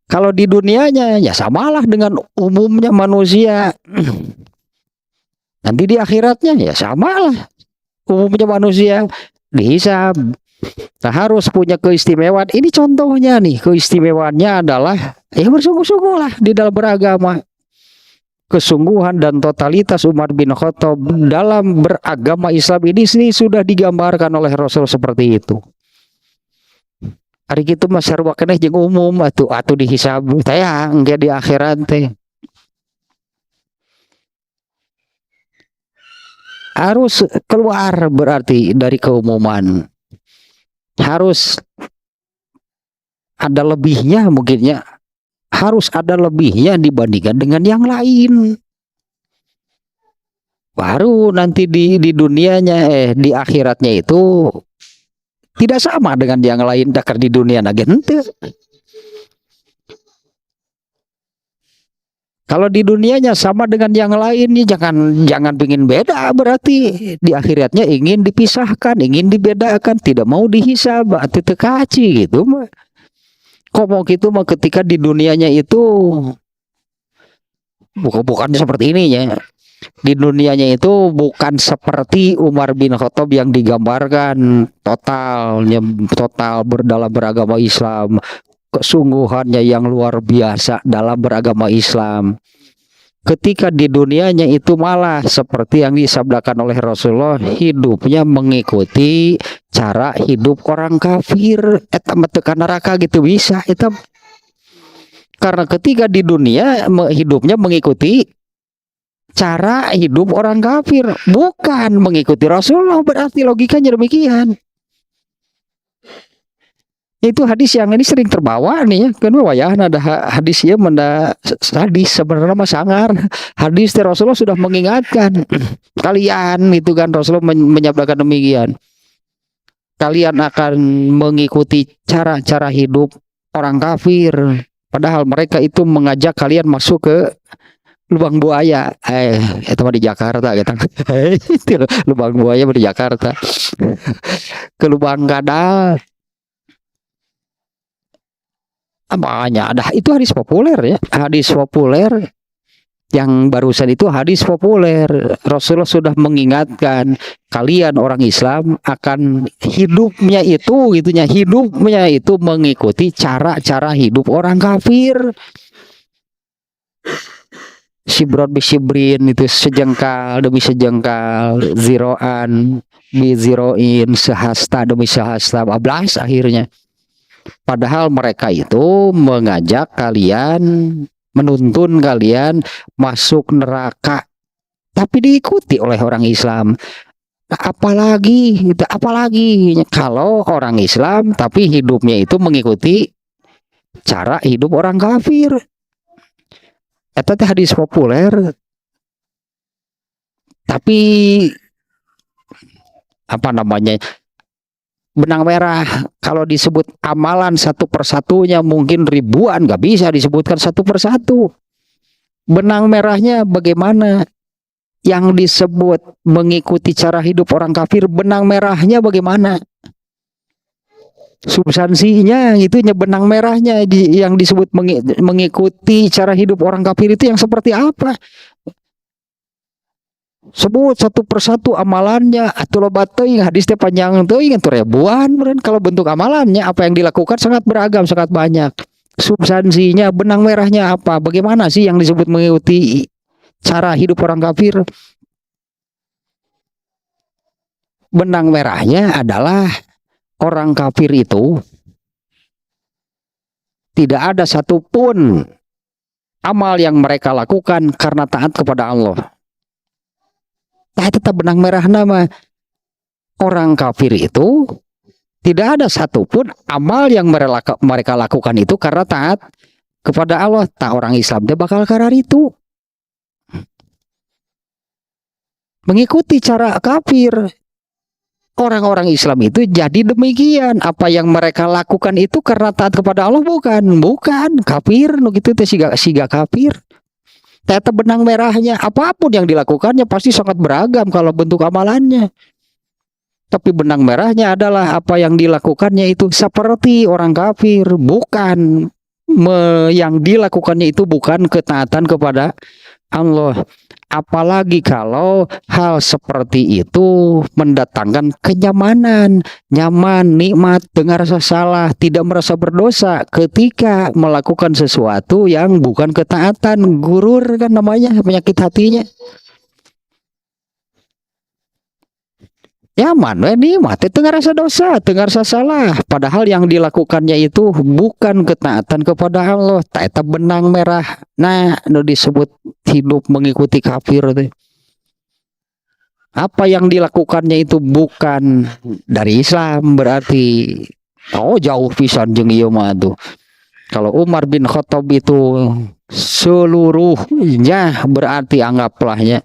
Speaker 1: Kalau di dunianya ya samalah dengan umumnya manusia. Nanti di akhiratnya ya samalah umumnya manusia dihisab. Nah, harus punya keistimewaan. Ini contohnya nih, keistimewaannya adalah ya bersungguh-sungguh lah di dalam beragama. Kesungguhan dan totalitas Umar bin Khattab dalam beragama Islam ini sudah digambarkan oleh Rasul seperti itu. Hari itu mas sarua keneh jeung umum atuh dihisab teh enggak di akhirat teh. harus keluar berarti dari keumuman. Harus ada lebihnya mungkinnya. Harus ada lebihnya dibandingkan dengan yang lain. Baru nanti di dunianya di akhiratnya itu tidak sama dengan yang lain. Dakar di dunia na gente. Kalau di dunianya sama dengan yang lain, ya jangan pingin beda, berarti di akhiratnya ingin dipisahkan, ingin dibedakan, tidak mau dihisab, atau tekaci gitu mah. Kok mau gitu mah ketika di dunianya itu bukan seperti ini ya. Di dunianya itu bukan seperti Umar bin Khattab yang digambarkan total dalam beragama Islam, kesungguhannya yang luar biasa dalam beragama Islam. Ketika di dunianya itu malah seperti yang disabdakan oleh Rasulullah, hidupnya mengikuti cara hidup orang kafir, eta tekan neraka gitu bisa eta. Karena ketika di dunia hidupnya mengikuti cara hidup orang kafir, bukan mengikuti Rasulullah, berarti logikanya demikian. Itu hadis yang ini sering terbawa nih ya, kan wayahna ada hadis ya menda hadis sebenarnya mah sangar. Hadis Rasulullah sudah mengingatkan kalian itu kan, Rasulullah menyabdakan demikian. Kalian akan mengikuti cara-cara hidup orang kafir, padahal mereka itu mengajak kalian masuk ke lubang buaya. Itu mah di Jakarta gitu. Itu lubang buaya di Jakarta. Ke lubang kadal. Banyak ada, itu hadis populer ya, hadis populer yang barusan itu hadis populer. Rasulullah sudah mengingatkan kalian orang Islam akan hidupnya itu mengikuti cara-cara hidup orang kafir. Sibron bisibrin, itu sejengkal demi sejengkal, ziroan bi ziroin, sehasta demi sehasta, bablas akhirnya. Padahal mereka itu mengajak kalian, menuntun kalian masuk neraka, tapi diikuti oleh orang Islam. Apalagi kalau orang Islam tapi hidupnya itu mengikuti cara hidup orang kafir. Itu hadis populer. Tapi apa namanya, benang merah kalau disebut amalan satu persatunya mungkin ribuan, nggak bisa disebutkan satu persatu. Benang merahnya bagaimana? Yang disebut mengikuti cara hidup orang kafir, benang merahnya bagaimana? Substansinya itunya, benang merahnya yang disebut mengikuti cara hidup orang kafir itu yang seperti apa? Sebut satu persatu amalannya, atau lobat teuing, hadisnya panjang teuing itu ribuan. Kalau bentuk amalannya apa yang dilakukan sangat beragam, sangat banyak. Substansinya, benang merahnya apa? Bagaimana sih yang disebut mengikuti cara hidup orang kafir? Benang merahnya adalah orang kafir itu tidak ada satupun amal yang mereka lakukan karena taat kepada Allah. Tetap benang merah nama orang kafir itu tidak ada satupun amal yang mereka lakukan itu karena taat kepada Allah. Tak orang Islam dia bakal karar itu mengikuti cara kafir. Orang-orang Islam itu jadi demikian, apa yang mereka lakukan itu karena taat kepada Allah, bukan kafir no gitu teh, siga kafir. Tetap benang merahnya, apapun yang dilakukannya pasti sangat beragam kalau bentuk amalannya. Tapi benang merahnya adalah apa yang dilakukannya itu seperti orang kafir, bukan yang dilakukannya itu bukan ketaatan kepada Allah. Apalagi kalau hal seperti itu mendatangkan kenyamanan, nyaman, nikmat, dengar rasa salah, tidak merasa berdosa ketika melakukan sesuatu yang bukan ketaatan. Gurur kan namanya, penyakit hatinya. Nyaman, nikmat, dengar rasa dosa, dengar rasa salah. Padahal yang dilakukannya itu bukan ketaatan kepada Allah. Tetap benang merah. Nah, itu disebut hidup mengikuti kafir. Apa yang dilakukannya itu bukan dari Islam, berarti jauh pisan jeung ieu mah tuh. Kalau Umar bin Khattab itu seluruhnya, berarti anggaplah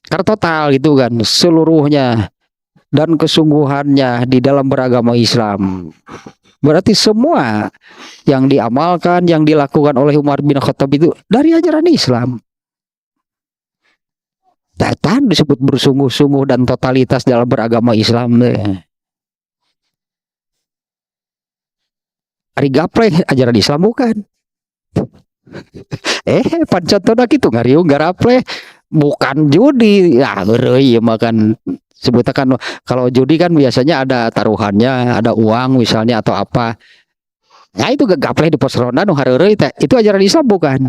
Speaker 1: karena total gitu kan, seluruhnya dan kesungguhannya di dalam beragama Islam. Berarti semua yang diamalkan, yang dilakukan oleh Umar bin Khattab itu dari ajaran Islam. Datang disebut bersungguh-sungguh dan totalitas dalam beragama Islam deh. Ari gapleh ajaran Islam bukan. Pancotona gitu ngariung garapleh bukan judi. Ya beureuy makan sebutakan kalau judi kan biasanya ada taruhannya, ada uang misalnya atau apa. Nah itu gapleh di pos ronda nu hareureui teh. Itu ajaran Islam bukan.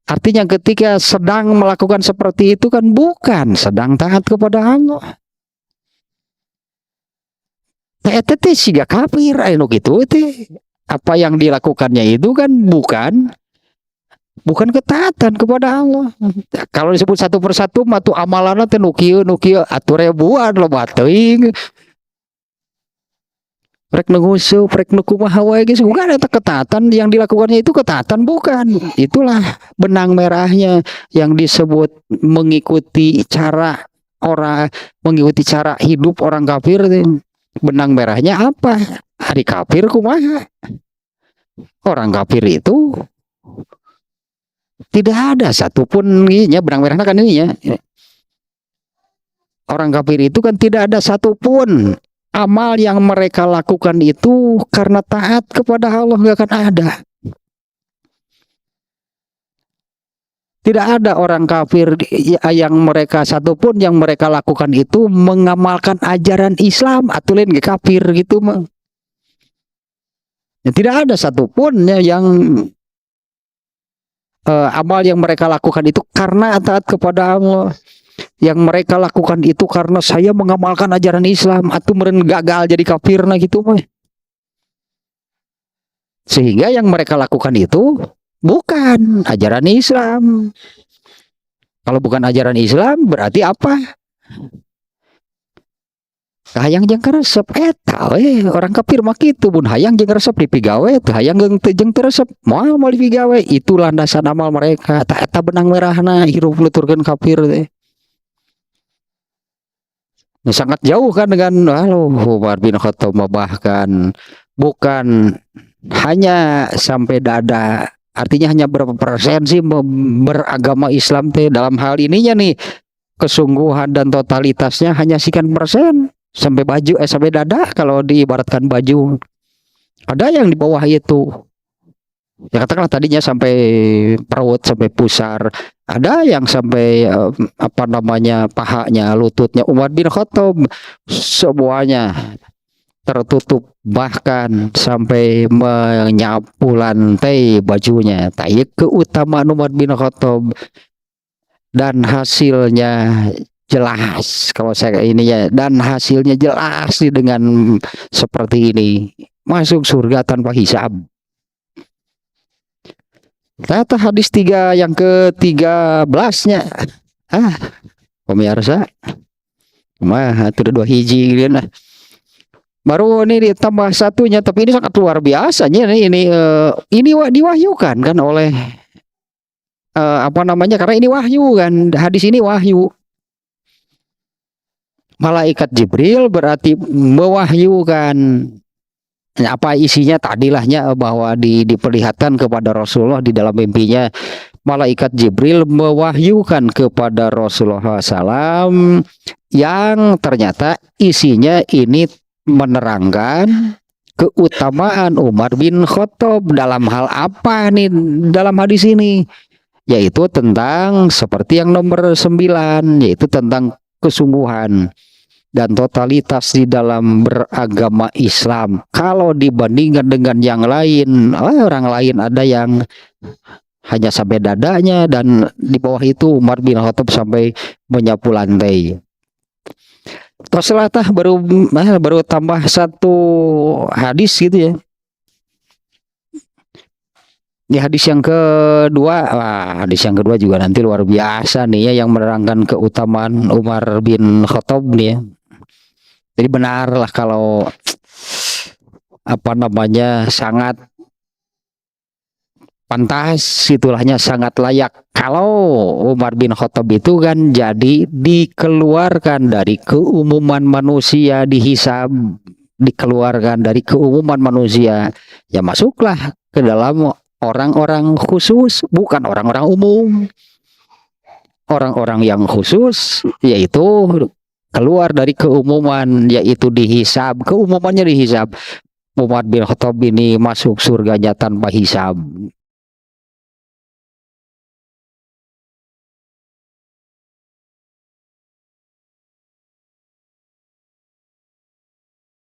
Speaker 1: Artinya ketika sedang melakukan seperti itu kan bukan sedang taat kepada Allah. Teh siga kafir anu gitu teh. Apa yang dilakukannya itu kan bukan ketaatan kepada Allah. Kalau disebut satu persatu mah tuh amalanna teh nu kieu atuh ribuan loba teuing. Rek nengusup, rek nu kumaha wae geus bukan eta ketaatan, yang dilakukannya itu ketaatan bukan. Itulah benang merahnya yang disebut mengikuti cara hidup orang kafir. Benang merahnya apa? Hari kafir kumaha? Orang kafir itu tidak ada satupun benang merahnya kan ini ya. Orang kafir itu kan tidak ada satupun amal yang mereka lakukan itu karena taat kepada Allah, nggak akan ada. Tidak ada orang kafir yang mereka satupun yang mereka lakukan itu mengamalkan ajaran Islam, atulen ge kafir gitu mah. Tidak ada satupun yang amal yang mereka lakukan itu karena taat kepada Allah. Yang mereka lakukan itu karena saya mengamalkan ajaran Islam atau meren gagal jadi kafir nah gitu mah. Sehingga yang mereka lakukan itu bukan ajaran Islam. Kalau bukan ajaran Islam berarti apa? Hayang jeung karesep eta orang kafir mah kitu, mun hayang jeung karesep dipigawe teu hayang jeung teresep moal dipigawe, itu landasan amal mereka. Eta benang merahna hirup nuturkeun kafir teh. Sangat jauh kan dengan Umar bin Khattab, bahkan bukan hanya sampai dada, artinya hanya berapa persen sih beragama Islam teh dalam hal ininya nih, kesungguhan dan totalitasnya hanya sekian persen. Sampai baju sampai dada kalau diibaratkan baju, ada yang di bawah itu ya, katakanlah tadinya sampai perut, sampai pusar, ada yang sampai pahanya, lututnya. Umar bin Khattab semuanya tertutup, bahkan sampai menyapu lantai bajunya. Tayyib keutamaan Umar bin Khattab, dan hasilnya jelas. Kalau saya ini ya, dan hasilnya jelas nih dengan seperti ini, masuk surga tanpa hisab. Kata hadis yang ke-13-nya. Pemirsa, mah itu 2 hiji gitu nah. Baru ini ditambah satunya, tapi ini sangat luar biasanya ini diwahyukan kan oleh karena ini wahyu kan, hadis ini wahyu. Malaikat Jibril berarti mewahyukan apa isinya tadilahnya, bahwa diperlihatkan kepada Rasulullah di dalam mimpinya. Malaikat Jibril mewahyukan kepada Rasulullah SAW yang ternyata isinya ini menerangkan keutamaan Umar bin Khattab dalam hal apa nih dalam hadis ini, yaitu tentang seperti yang nomor 9, yaitu tentang kesungguhan dan totalitas di dalam beragama Islam. Kalau dibandingkan dengan yang lain, orang lain ada yang hanya sampai dadanya, dan di bawah itu Umar bin Khattab sampai menyapu lantai. Terus baru tambah satu hadis gitu ya. Di hadis yang kedua, hadis yang kedua juga nanti luar biasa nih ya, yang menerangkan keutamaan Umar bin Khattab nih ya. Jadi benar lah kalau apa namanya sangat pantas, itulahnya sangat layak kalau Umar bin Khattab itu kan jadi dikeluarkan dari keumuman manusia, dihisab, dikeluarkan dari keumuman manusia, ya masuklah ke dalam orang-orang khusus, bukan orang-orang umum. Orang-orang yang khusus yaitu keluar dari keumuman, yaitu dihisab, keumumannya dihisab. Umar bin Khattab ini masuk surganya tanpa hisab.